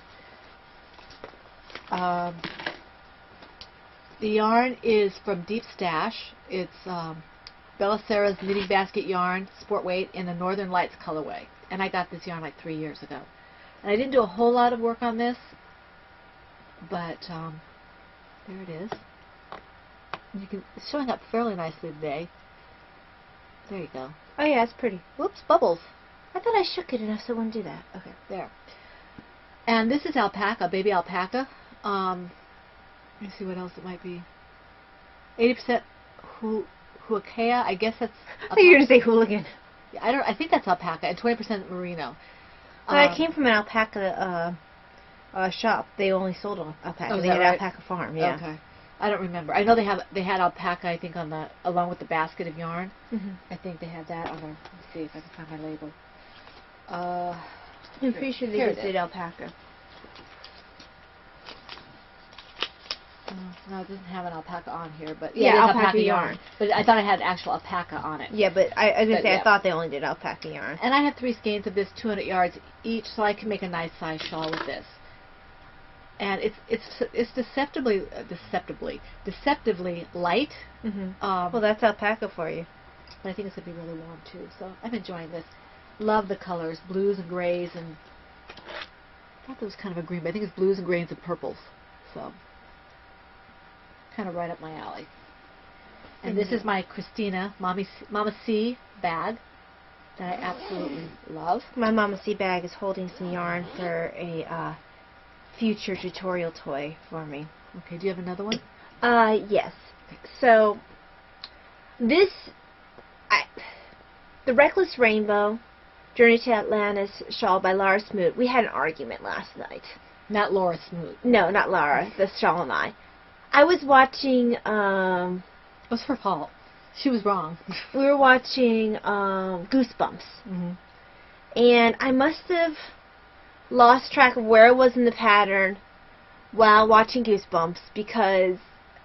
The yarn is from Deep Stash. It's Bella Sarah's Knitting Basket yarn, sport weight, in the Northern Lights colorway, and I got this yarn like 3 years ago. And I didn't do a whole lot of work on this, but there it is. It's showing up fairly nicely today. There you go. Oh yeah, it's pretty. Whoops, bubbles. I thought I shook it enough so it wouldn't do that. Okay, there. And this is alpaca, baby alpaca. Let me see what else it might be. 80% huacea. I guess that's. I thought you were going to say hooligan. Yeah, I think that's alpaca, and 20% merino. I came from an alpaca shop. They only sold alpaca. Oh, they had right? Alpaca Farm. Yeah. Okay. I don't remember. I know they had alpaca. I think along with the basket of yarn. I think they had that on there. Let's see if I can find my label. I'm pretty sure they just did alpaca. No, it doesn't have an alpaca on here, but yeah, alpaca yarn. But I thought I had actual alpaca on it. Yeah, but I was gonna say I thought they only did alpaca yarn. And I have 3 skeins of this, 200 yards each, so I can make a nice size shawl with this. And it's deceptively light. Well, that's alpaca for you. But I think it's gonna be really warm too. So I'm enjoying this. Love the colors, blues and grays, and I thought there was kind of a green, but I think it's blues and grays and purples. So. Kind of right up my alley. And this is my Christina Mama C bag that I absolutely love. My Mama C bag is holding some yarn for a future tutorial toy for me. Okay, do you have another one? Yes. So, the Reckless Rainbow, Journey to Atlantis shawl by Laura Smoot. We had an argument last night. Not Laura Smoot. No, not Laura. The shawl and I. I was watching, It was her fault. She was wrong. we were watching, Goosebumps. Mm-hmm. And I must have lost track of where I was in the pattern while watching Goosebumps because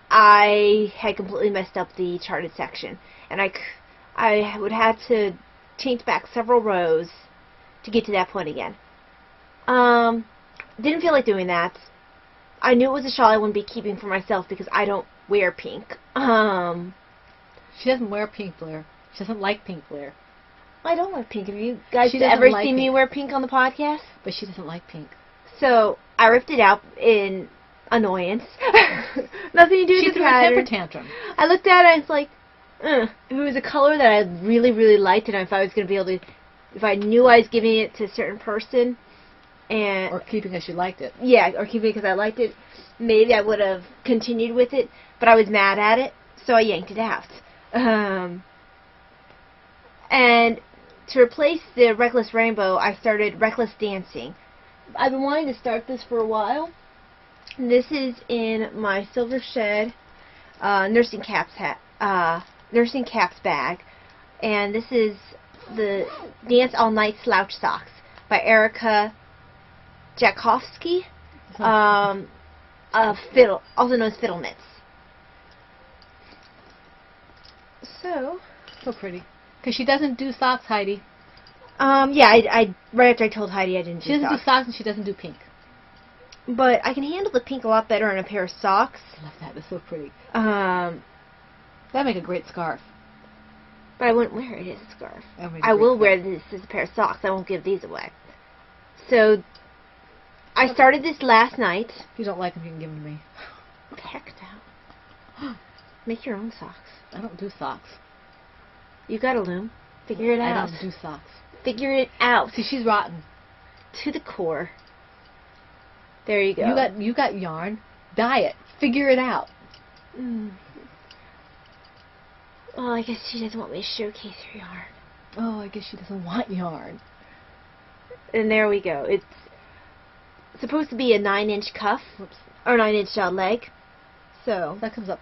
I had completely messed up the charted section. And I would have to change back several rows to get to that point again. Didn't feel like doing that. I knew it was a shawl I wouldn't be keeping for myself because I don't wear pink. She doesn't wear pink, Blair. She doesn't like pink, Blair. I don't wear pink. Have you guys She doesn't ever like seen me pink. wear pink on the podcast? But she doesn't like pink. So I ripped it out in annoyance. Nothing to do She with the threw a temper pattern. tantrum. I looked at it and I was like, if it was a color that I really, really liked, and if I was going to be able to, if I knew I was giving it to a certain person, and Or keeping as she liked it. yeah, or keeping it because I liked it, maybe I would have continued with it. But I was mad at it, so I yanked it out. And to replace the Reckless Rainbow, I started Reckless Dancing. I've been wanting to start this for a while. This is in my Silver Shed nursing caps bag, and this is the Dance All Night Slouch Socks by Erica Jakovsky, also known as Fiddle Mitts. So pretty. Because she doesn't do socks, Heidi. yeah, I right after I told Heidi I didn't She do doesn't socks. do socks and she doesn't do pink. But I can handle the pink a lot better on a pair of socks. I love that. That's so pretty. But That'd make a great scarf. I wouldn't wear it as a scarf. That'd make a I great will scarf. wear this as a pair of socks. I won't give these away. So I started this last night. If you don't like them, you can give them to me. What the heck now? Make your own socks. I don't do socks. You got a loom. Figure it I out. don't do socks. Figure it out. See, she's rotten. To the core. There you go. You got yarn. Dye it. Figure it out. Well, I guess she doesn't want me to showcase her yarn. Oh, I guess she doesn't want yarn. And there we go. It's supposed to be a 9-inch cuff. Whoops. Or 9-inch leg. So That comes up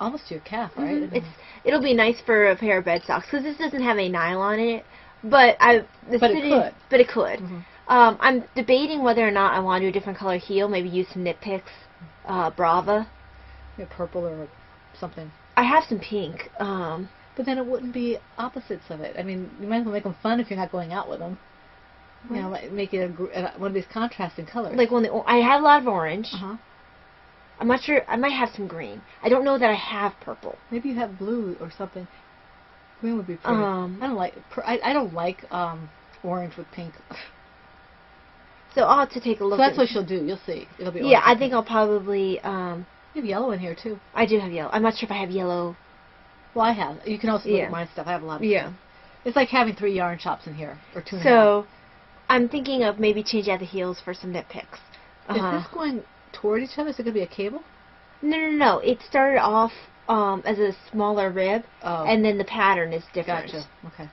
almost to your calf, right? it'll be nice for a pair of bed socks because this doesn't have any nylon in it. But it could. But it could. Mhm. I'm debating whether or not I want to do a different color heel. Maybe use some Knit Picks, Brava. Yeah, purple or something. I have some pink. But then it wouldn't be opposites of it. I mean, you might as well make them fun if you're not going out with them. You know, like, make it one of these contrasting colors. Like I have a lot of orange. Uh-huh. I'm not sure. I might have some green. I don't know that I have purple. Maybe you have blue or something. Green would be pretty. I don't like orange with pink. So I'll have to take a look. So that's what she'll do. You'll see. It'll be orange. Yeah, I with think pink. I'll probably. You have yellow in here too. I do have yellow. I'm not sure if I have yellow. Well, I have. You can also look Yeah. at my stuff. I have a lot of Yeah. stuff. It's like having 3 yarn shops in here, or 2 and a half. So I'm thinking of maybe changing out the heels for some Knit Picks. Is this going toward each other? Is it going to be a cable? No. It started off as a smaller rib, Oh. and then the pattern is different. Gotcha. Okay.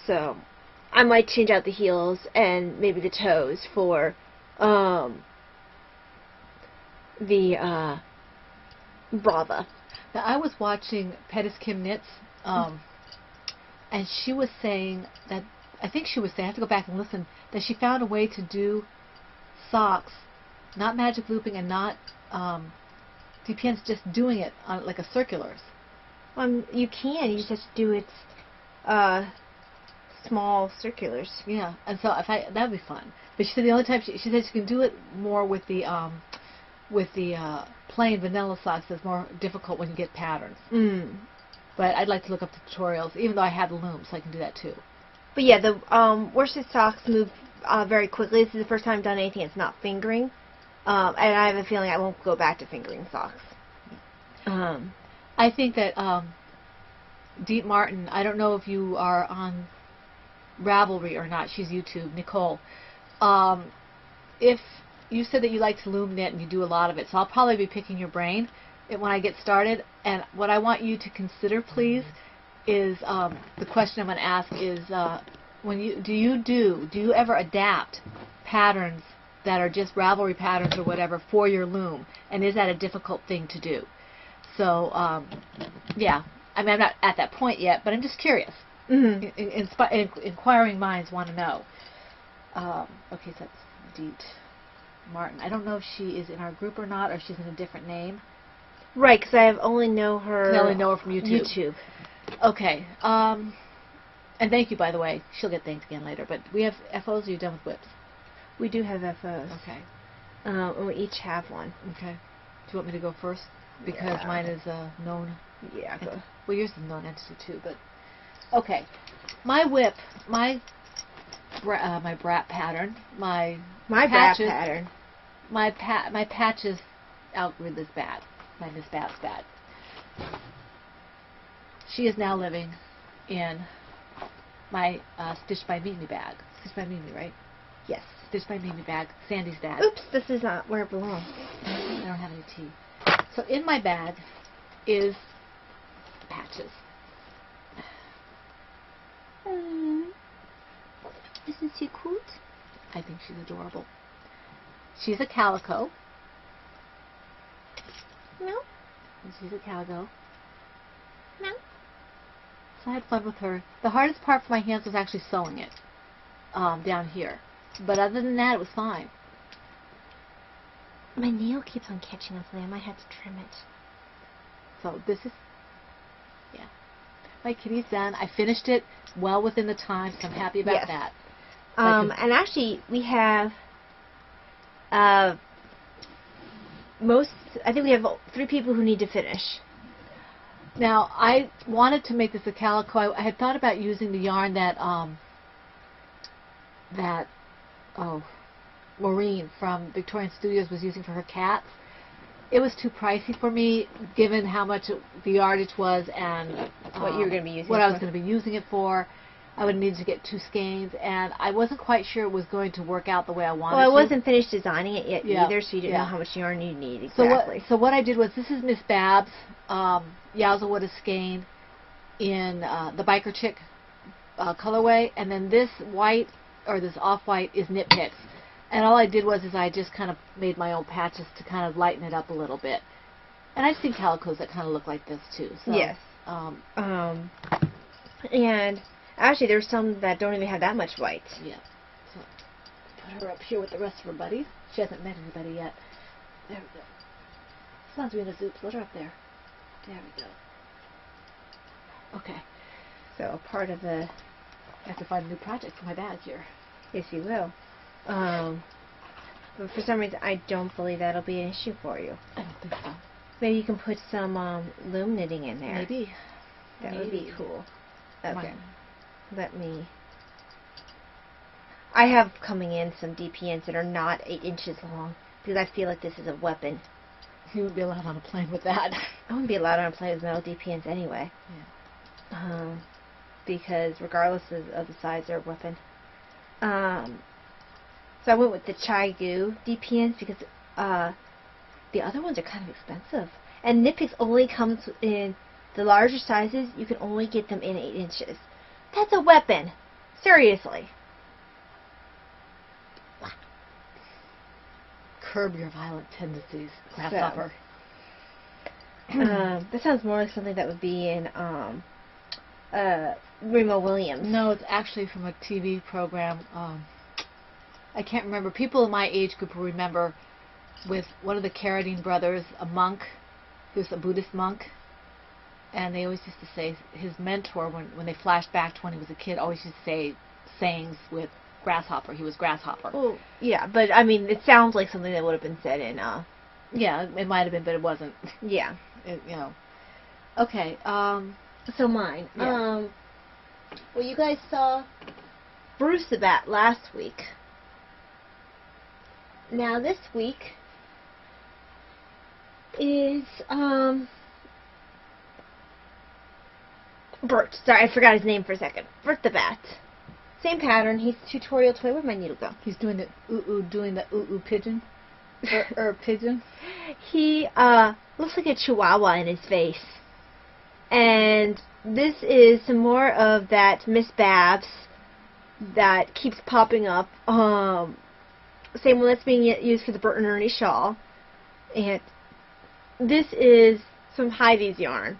So I might change out the heels and maybe the toes for the Brava. Now, I was watching Pettis Kim Knits, and she was saying that, I think she was saying, I have to go back and listen, that she found a way to do socks, not magic looping and not DPNs, just doing it on like a circulars. You can. You just have to do it small circulars. Yeah, and so that'd be fun. But she said the only time she said she can do it more with the plain vanilla socks. It's more difficult when you get patterns. But I'd like to look up the tutorials, even though I have the loom, so I can do that too. But yeah, the worsted socks move very quickly. This is the first time I've done anything that's not fingering. And I have a feeling I won't go back to fingering socks. I think that Deet Martin, I don't know if you are on Ravelry or not. She's YouTube. Nicole. If you said that you like to loom knit and you do a lot of it, so I'll probably be picking your brain when I get started. And what I want you to consider, please, is the question I'm going to ask is do you ever adapt patterns that are just Ravelry patterns or whatever for your loom, and is that a difficult thing to do? So yeah, I mean, I'm not at that point yet, but I'm just curious. Inquiring minds want to know. Okay, so that's Deet Martin. I don't know if she is in our group or not, or if she's in a different name. Right, because I only know her. I only know her from YouTube. YouTube. Okay. And thank you, by the way. She'll get thanked again later. But we have FOs. Or are you done with whips? We do have FOs. Okay. And we each have one. Okay. Do you want me to go first? Because mine is known. Yeah. Well, yours is known entity too. But okay. My whip, my brat pattern, my brat patches, pattern. my patches outgrew this bag. My Miss Babs bag. She is now living in my Stitched by Mimi bag. Stitched by Mimi, right? Yes. Stitched by Mimi bag. Sandy's bag. Oops, this is not where it belongs. I don't have any tea. So in my bag is patches. Isn't she cute? I think she's adorable. She's a calico. No. She's a calico. No. So I had fun with her. The hardest part for my hands was actually sewing it down here. But other than that, it was fine. My nail keeps on catching on something. I might have to trim it. So this is, yeah. My kitty's done. I finished it well within the time, so I'm happy about that. And actually, we have I think we have 3 people who need to finish. Now, I wanted to make this a calico. I had thought about using the yarn that Maureen from Victorian Studios was using for her cats. It was too pricey for me, given how much the yardage was and what you were going to be using what I was going to be using it for. I would need to get 2 skeins, and I wasn't quite sure it was going to work out the way I wanted. Well, I wasn't finished designing it yet either, so you didn't Yeah. know how much yarn you need exactly. So what I did was, this is Miss Babs' Yazawada skein in the Biker Chick colorway, and then this white, or this off-white, is Knit Picks. And all I did was I just kind of made my own patches to kind of lighten it up a little bit. And I've seen calicos that kind of look like this too. So, yes. And actually, there's some that don't even have that much white. Yeah. So put her up here with the rest of her buddies. She hasn't met anybody yet. There we go. Sounds being a zoops. Let her up there. There we go. Okay. So part of the... I have to find a new project for my bag here. Yes, you will. But for some reason, I don't believe that'll be an issue for you. I don't think so. Maybe you can put some loom knitting in there. Maybe. That would be cool. Okay. Let me... I have coming in some DPNs that are not 8 inches long, because I feel like this is a weapon. You wouldn't be allowed on a plane with that. I wouldn't be allowed on a plane with metal DPNs anyway. Yeah. Because regardless of the size, they're a weapon. So I went with the Chai Gu DPNs because the other ones are kind of expensive. And Knit Picks only comes in the larger sizes. You can only get them in 8 inches. That's a weapon. Seriously. Curb your violent tendencies, grasshopper. That sounds more like something that would be in Remo Williams. No, it's actually from a TV program. I can't remember. People in my age group will remember, with one of the Carradine brothers, a monk, who was a Buddhist monk, and they always used to say, his mentor, when they flashed back to when he was a kid, always used to say sayings with Grasshopper. He was Grasshopper. Oh, yeah, but I mean, it sounds like something that would have been said in, Yeah, it might have been, but it wasn't. Yeah. You know. Okay, so mine. Yeah. Well, you guys saw Bruce the Bat last week. Now this week is Burt. Sorry, I forgot his name for a second. Burt the Bat. Same pattern. He's tutorial toy. Where'd my needle go? he's doing the ooh-ooh pigeon. Or a pigeon? He looks like a chihuahua in his face. And this is some more of that Miss Babs that keeps popping up. Same one that's being used for the Burt and Ernie shawl. And this is some Heidi's yarn.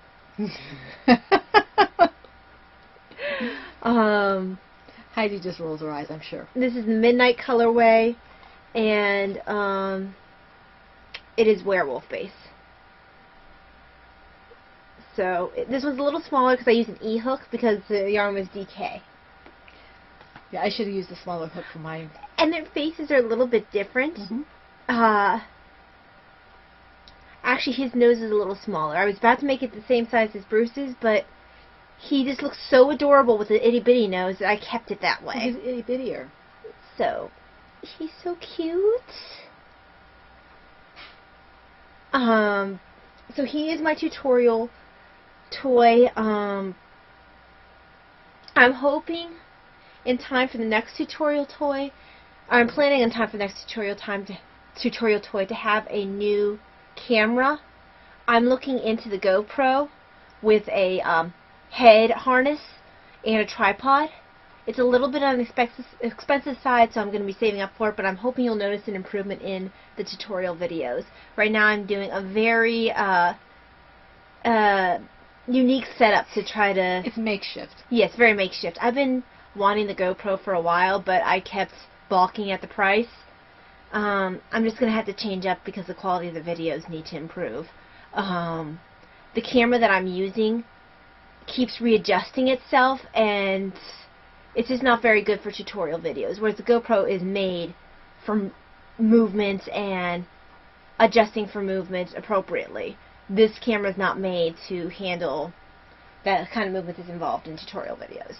Heidi just rolls her eyes, I'm sure. This is the Midnight colorway, and it is werewolf base. So this one's a little smaller because I used an E-hook because the yarn was DK. Yeah, I should have used a smaller hook for mine. And their faces are a little bit different. Actually, his nose is a little smaller. I was about to make it the same size as Bruce's, but he just looks so adorable with the itty-bitty nose that I kept it that way. He's itty-bittier. So, he's so cute. So he is my tutorial toy. I'm hoping in time for the next tutorial toy, I'm planning on time for the next tutorial toy to have a new camera. I'm looking into the GoPro with a head harness and a tripod. It's a little bit on the expensive side, so I'm going to be saving up for it, but I'm hoping you'll notice an improvement in the tutorial videos. Right now I'm doing a very unique setup to try to... It's makeshift. Yes, very makeshift. I've been wanting the GoPro for a while, but I kept balking at the price. I'm just going to have to change up because the quality of the videos need to improve. The camera that I'm using keeps readjusting itself, and it's just not very good for tutorial videos, whereas the GoPro is made for movements and adjusting for movements appropriately. This camera is not made to handle that kind of movement that's involved in tutorial videos.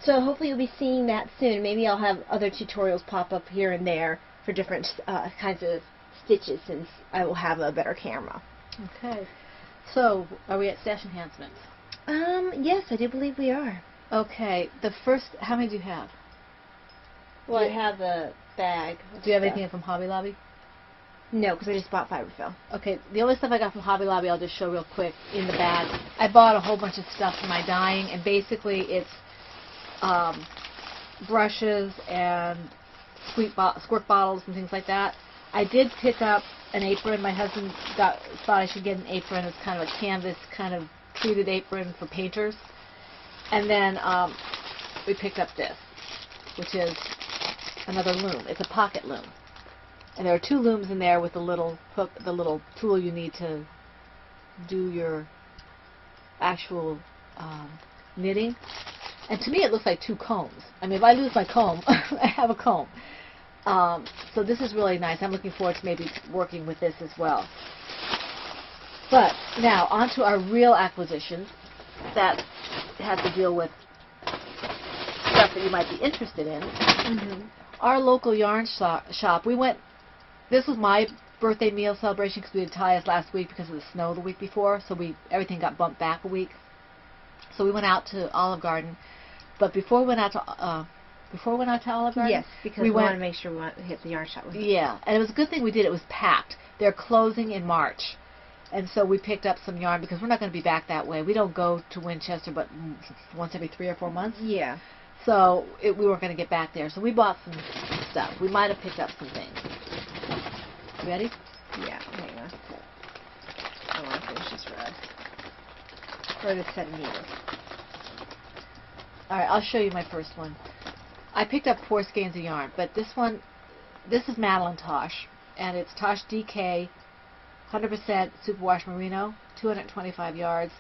So hopefully you'll be seeing that soon. Maybe I'll have other tutorials pop up here and there for different kinds of stitches, since I will have a better camera. Okay. So, are we at stash enhancements? Yes, I do believe we are. Okay. The first, how many do you have? Well, I have a bag. Do you have anything from Hobby Lobby? No, because I just bought fiberfill. Okay, the only stuff I got from Hobby Lobby I'll just show real quick in the bag. I bought a whole bunch of stuff for my dyeing, and basically it's brushes and squirt bottles and things like that. I did pick up an apron. My husband thought I should get an apron. It's kind of a canvas, kind of treated apron for painters. And then we picked up this, which is another loom. It's a pocket loom. And there are two looms in there with the little hook, the little tool you need to do your actual knitting. And to me it looks like two combs. I mean, if I lose my comb, I have a comb. So this is really nice. I'm looking forward to maybe working with this as well. But now, on to our real acquisitions that have to deal with stuff that you might be interested in. Our local yarn shop, we went... This was my birthday meal celebration because we had Taya's last week because of the snow the week before, so everything got bumped back a week. So we went out to Olive Garden, but before we went out to Olive Garden, yes, because we wanted to make sure we hit the yarn shop. Yeah, and it was a good thing we did. It was packed. They're closing in March, and so we picked up some yarn because we're not going to be back that way. We don't go to Winchester but once every 3 or 4 months. Yeah. So we weren't going to get back there. So we bought some stuff. We might have picked up some things. You ready? Yeah, hang on. I want to finish this red. For the set of needles. Alright, I'll show you my first one. I picked up 4 skeins of yarn, but this is Madeline Tosh, and it's Tosh DK, 100% superwash merino, 225 yards,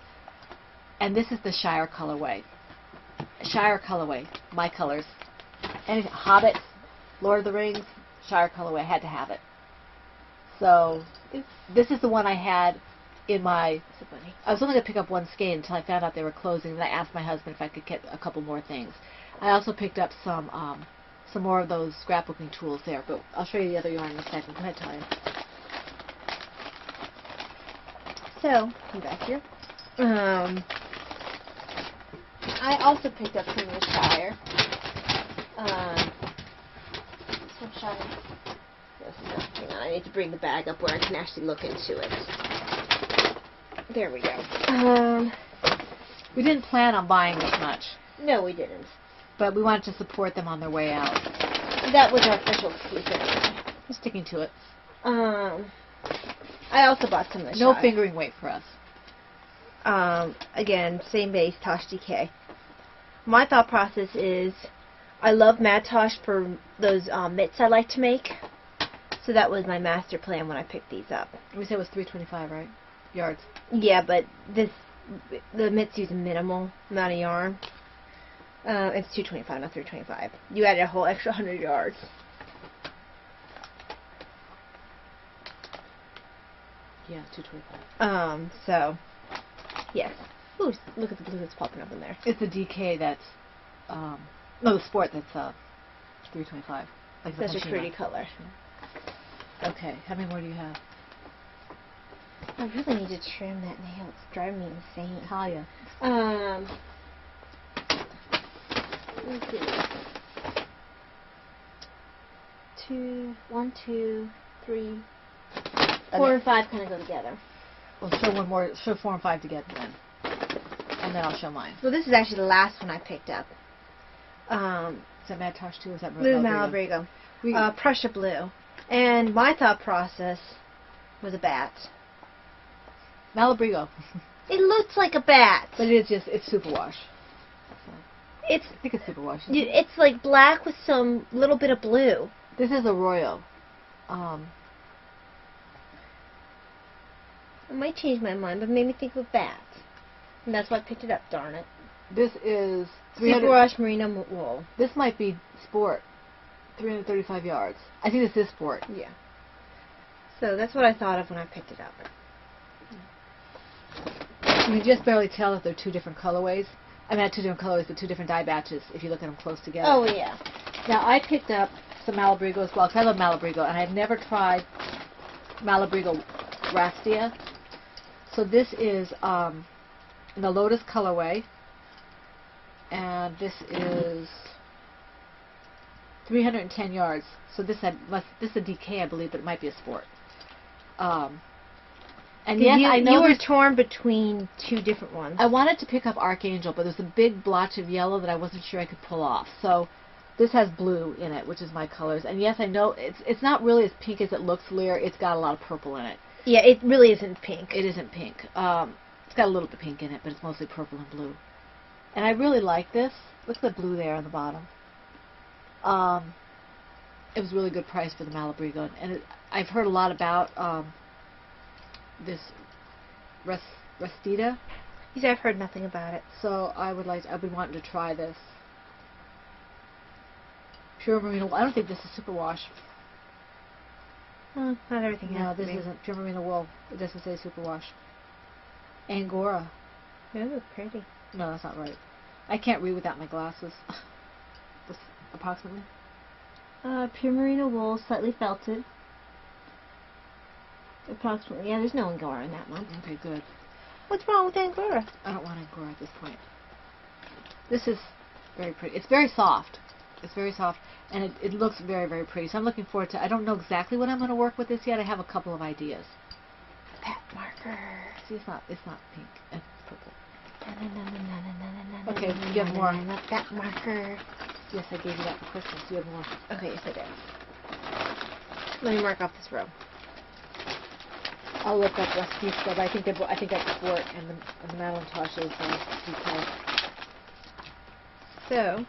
and this is the Shire colorway. Shire colorway, my colors. And Hobbit, Lord of the Rings, Shire colorway, had to have it. So, this is the one I had in my... I was only going to pick up 1 skein until I found out they were closing, and I asked my husband if I could get a couple more things. I also picked up some more of those scrapbooking tools there, but I'll show you the other yarn in a second. Go ahead, Tanya. So, come back here. I also picked up some of the Shire. Some Shire I need to bring the bag up where I can actually look into it. There we go. We didn't plan on buying this much, No, we didn't. but we wanted to support them on their way out. That was our official excuse anyway. We're sticking to it. I also bought some of the No shots. fingering weight for us. Again, same base, Tosh DK. My thought process is, I love Mad Tosh for those mitts I like to make. So that was my master plan when I picked these up. We said it was 325, right? Yards. Yeah, but the mitts use a minimal amount of yarn. It's 225, not 325. You added a whole extra 100 yards. Yeah, 225. So, yes. Ooh, look at the blue that's popping up in there. It's the DK that's, no, the sport that's 325. Like the Such a Hashima. pretty color. Okay, how many more do you have? I really need to trim that nail. It's driving me insane. Talia. Let's see. 1, 2, 3, 4, and 5 kind of go together. We'll show one more, show 4 and 5 together then. And then I'll show mine. So this is actually the last one I picked up. Is that Mad Tosh too, or is that Blue Malabrigo? Malabrigo. Prussia blue. And my thought process was a bat. Malabrigo. It looks like a bat. But it is just, it's superwash. It's I think it's superwash. it's like black with some little bit of blue. This is Arroyo. I might change my mind, but it made me think of a bat. And that's why I picked it up, darn it. This is 300. Superwash merino wool. This might be sport. 335 yards. I think this is sport. Yeah. So that's what I thought of when I picked it up. You can just barely tell if they're two different colorways. I mean, not two different colorways, but two different dye batches if you look at them close together. Oh, yeah. Now, I picked up some Malabrigo as well, because I love Malabrigo, and I've never tried Malabrigo Rastia. So this is in the Lotus colorway, and this is 310 yards. So this is a DK, I believe, but it might be a sport. And yes, I know you were torn between two different ones. I wanted to pick up Archangel, but there's a big blotch of yellow that I wasn't sure I could pull off. So this has blue in it, which is my colors. And yes, I know it's not really as pink as it looks, Lear. It's got a lot of purple in it. Yeah, it really isn't pink. It isn't pink. It's got a little bit of pink in it, but it's mostly purple and blue. And I really like this. Look at the blue there on the bottom. It was a really good price for the Malabrigo. And I've heard a lot about this Restita. You said I've heard nothing about it. So I've been wanting to try this. Pure merino wool. I don't think this is superwash. Not everything No, has to this be. isn't pure merino wool. It doesn't say superwash. Angora. Ooh, pretty. No, that's not right. I can't read without my glasses. This, approximately. Pure merino wool, slightly felted. Approximately. Yeah, there's no Angora in that one. Okay, good. What's wrong with Angora? I don't want Angora at this point. This is very pretty. It's very soft. It's very soft, and it looks very, very pretty. So I'm looking forward to. I don't know exactly what I'm going to work with this yet. I have a couple of ideas. Pat marker. See, it's not pink. It's purple. Okay, you have more. That marker. Yes, I gave you that for Christmas. You have more. Okay, yes I did. Let me mark off this row. I'll look up Restita, but I think that's sport, and the Madeline Tosh is DK. So,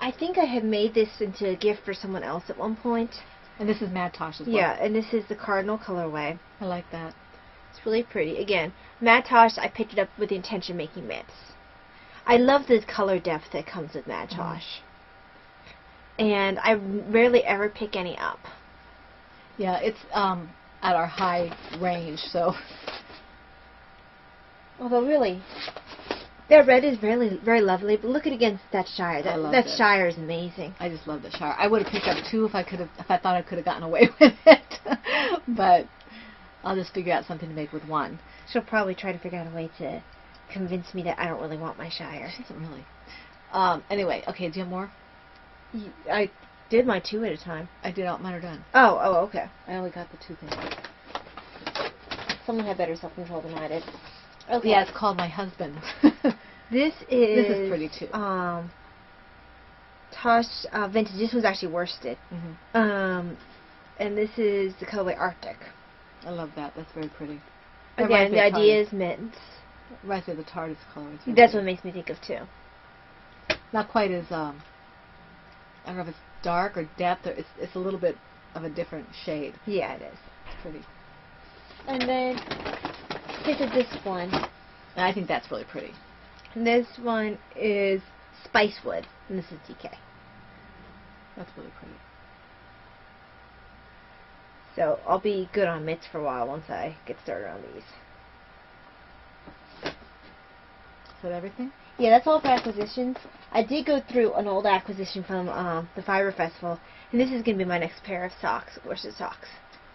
I think I had made this into a gift for someone else at one point. And this is Mad Tosh as well. Yeah, and this is the Cardinal colorway. I like that. It's really pretty. Again, Mad Tosh, I picked it up with the intention of making mitts. I love the color depth that comes with Mad Tosh. And I rarely ever pick any up. Yeah, it's at our high range, so. Although really, their red is very, very lovely, but look at against that Shire. That Shire is amazing. I just love the Shire. I would have picked up two if I thought I could have gotten away with it. But I'll just figure out something to make with one. She'll probably try to figure out a way to convince me that I don't really want my Shire. She doesn't really. Anyway, okay, do you have more? I did my 2 at a time. I did all mine are done. Oh, okay. I only got the 2 things. Someone had better self-control than I did. Okay. Yeah, it's called My Husband. This is... This is pretty, too. Tosh Vintage. This was actually worsted. Mm-hmm. And this is the colorway Arctic. I love that. That's very pretty. Again, the idea is mint. Right there, the TARDIS color. That's what it makes me think of, too. Not quite as, I don't know if it's dark or depth, or it's a little bit of a different shade. Yeah, it is. It's pretty. And then, pick up this one. And I think that's really pretty. And this one is Spicewood, and this is DK. That's really pretty. So I'll be good on mitts for a while once I get started on these. Is that everything? Yeah, that's all for acquisitions. I did go through an old acquisition from the Fiber Festival, and this is going to be my next pair of socks, worsted socks.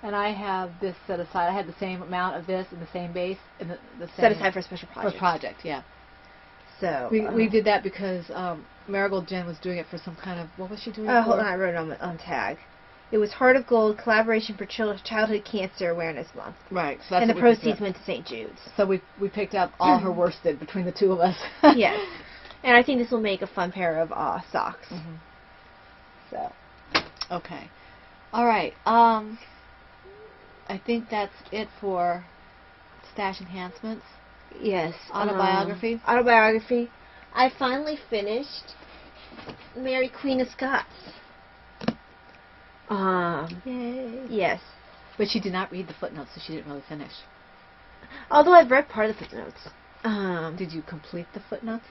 And I have this set aside. I had the same amount of this in the same base. In the same Set aside for a special project. For a project, yeah. So we did that because Marigold Jen was doing it for some kind of, what was she doing it hold for? on, I wrote it on tag. It was Heart of Gold Collaboration for Childhood Cancer Awareness Month. Right. So that's and the what we picked proceeds up. went to St. Jude's. So we picked up all her worsted between the two of us. Yes. And I think this will make a fun pair of socks. Mm-hmm. So. Okay. All right. I think that's it for stash enhancements. Yes. Autobiography. Autobiography. I finally finished Mary Queen of Scots. Yay. Yes. But she did not read the footnotes, so she didn't really finish. Although I've read part of the footnotes. Did you complete the footnotes?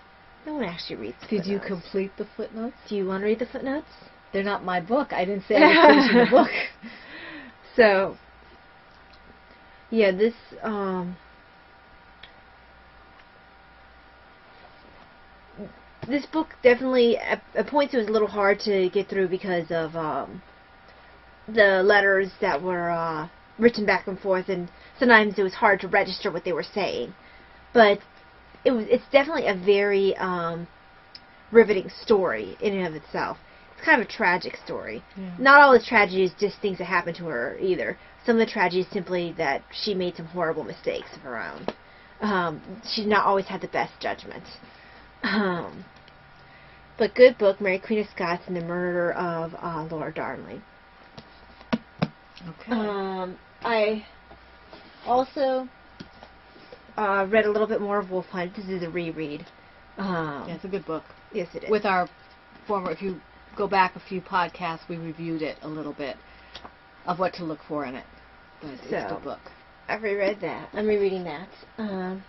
No one actually reads the Did footnotes. you complete the footnotes? Do you want to read the footnotes? They're not my book. I didn't say I was finishing the book. So, yeah, this, this book definitely, at points it was a little hard to get through because of, the letters that were, written back and forth, and sometimes it was hard to register what they were saying. But it's definitely a very, riveting story in and of itself. It's kind of a tragic story. Yeah. Not all the tragedy is just things that happened to her either. Some of the tragedy is simply that she made some horrible mistakes of her own. She's not always had the best judgment. But good book, Mary Queen of Scots and the Murder of Laura Darnley. Okay. I also read a little bit more of Bullfinch. This is a reread. Yeah, it's a good book. Yes, it is. With our former, if you go back a few podcasts, we reviewed it a little bit of what to look for in it. But it's a good book. I've reread that. I'm rereading that. And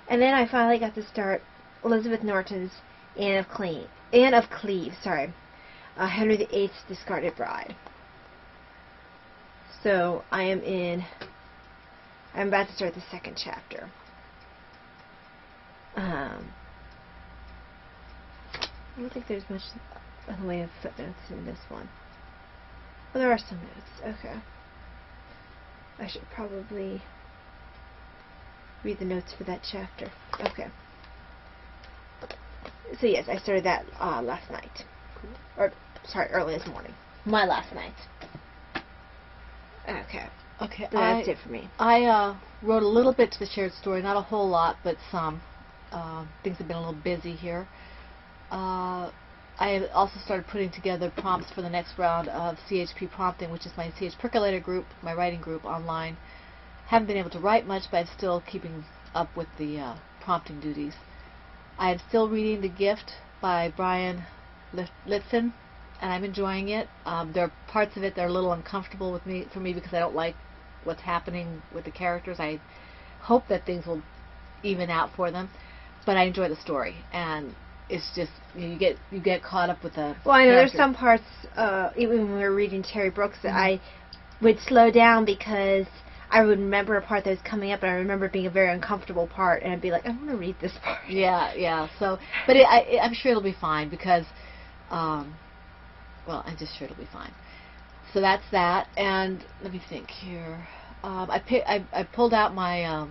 then I finally got to start Elizabeth Norton's Anne of Cleves. Henry VIII's Discarded Bride. So I'm about to start the second chapter. I don't think there's much in the way of footnotes in this one. Oh, there are some notes. Okay. I should probably read the notes for that chapter. Okay. So yes, I started that last night. Or, sorry, early this morning. My last night. Okay. Okay. But that's it for me. I wrote a little bit to the shared story, not a whole lot, but some. Things have been a little busy here. I also started putting together prompts for the next round of CHP prompting, which is my CH Percolator group, my writing group online. Haven't been able to write much, but I'm still keeping up with the prompting duties. I am still reading The Gift by Brian Litson, and I'm enjoying it. There are parts of it that are a little uncomfortable for me because I don't like what's happening with the characters. I hope that things will even out for them, but I enjoy the story, and it's just you get caught up with the. Well, I know characters. there's some parts, even when we were reading Terry Brooks, that I would slow down because I would remember a part that was coming up, and I remember it being a very uncomfortable part, and I'd be like, I want to read this part. Yeah. So, but I'm sure it'll be fine because, well, I'm just sure it'll be fine. So that's that, and let me think here. I pulled out my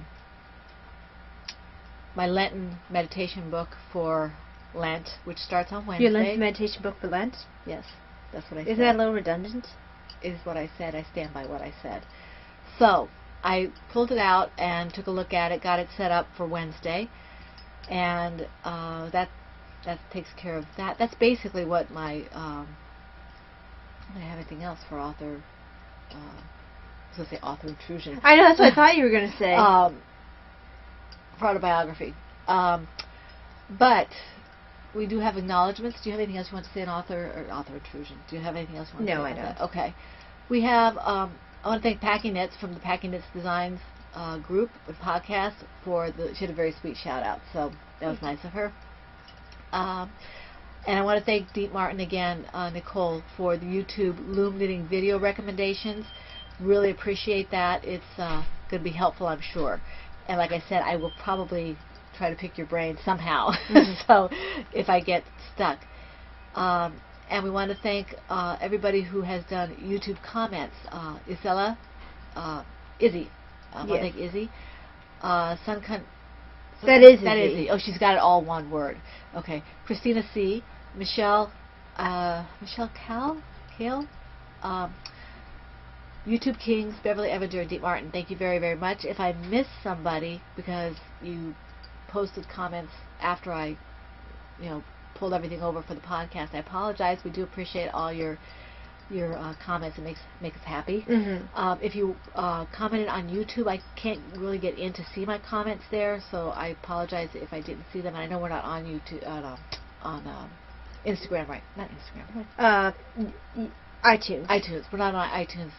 my Lenten meditation book for Lent, which starts on Wednesday. Your Lent meditation book for Lent? Yes, that's what I said. Isn't that a little redundant? Is what I said. I stand by what I said. So I pulled it out and took a look at it, got it set up for Wednesday, and that takes care of that. That's basically what my I don't have anything else for author. I was going to say author intrusion. I know, that's what I thought you were going to say. For autobiography. But we do have acknowledgments. Do you have anything else you want to say on author intrusion? Do you have anything else you want to say? No, I about don't. that? Okay. We have, I want to thank Packing Knits from the Packing Knits Designs group and podcast she had a very sweet shout out, so that was nice of her. And I want to thank Deep Martin again, Nicole, for the YouTube loom knitting video recommendations. Really appreciate that. It's going to be helpful, I'm sure. And like I said, I will probably try to pick your brain somehow. So if I get stuck. And we want to thank everybody who has done YouTube comments. Isella, Izzy. I want to thank Izzy. That is Izzy. Oh, she's got it all one word. Okay. Christina C. Michelle Kale. YouTube Kings, Beverly Evander, and Deep Martin. Thank you very, very much. If I missed somebody because you posted comments after I, pulled everything over for the podcast, I apologize. We do appreciate all your comments. It makes us happy. If you commented on YouTube, I can't really get in to see my comments there, so I apologize if I didn't see them. And I know we're not on YouTube on Instagram, right? Not Instagram. iTunes. iTunes. We're not on iTunes.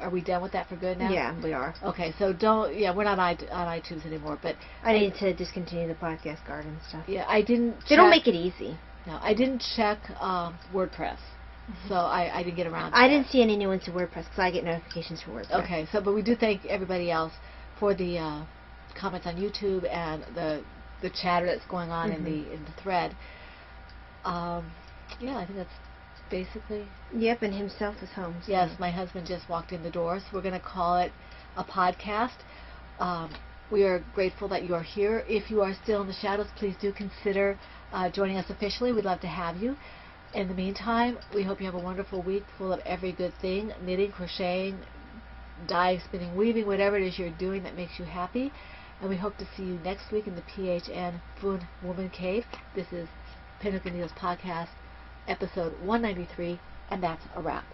Are we done with that for good now? Yeah, we are. Okay, so we're not on iTunes anymore. But I need to discontinue the podcast garden stuff. Yeah, I didn't. They don't make it easy. No, I didn't check WordPress, so I didn't get around to I that. didn't see any new ones to WordPress because I get notifications from WordPress. Okay, but we do thank everybody else for the comments on YouTube and the chatter that's going on in the thread. I think that's basically. Yep, and himself is home. So. Yes, my husband just walked in the door, so we're going to call it a podcast. We are grateful that you are here. If you are still in the shadows, please do consider joining us officially. We'd love to have you. In the meantime, we hope you have a wonderful week full of every good thing, knitting, crocheting, dyeing, spinning, weaving, whatever it is you're doing that makes you happy. And we hope to see you next week in the PHN Fun Woman Cave. This is Pinnacle Needles Podcast, episode 193, and that's a wrap.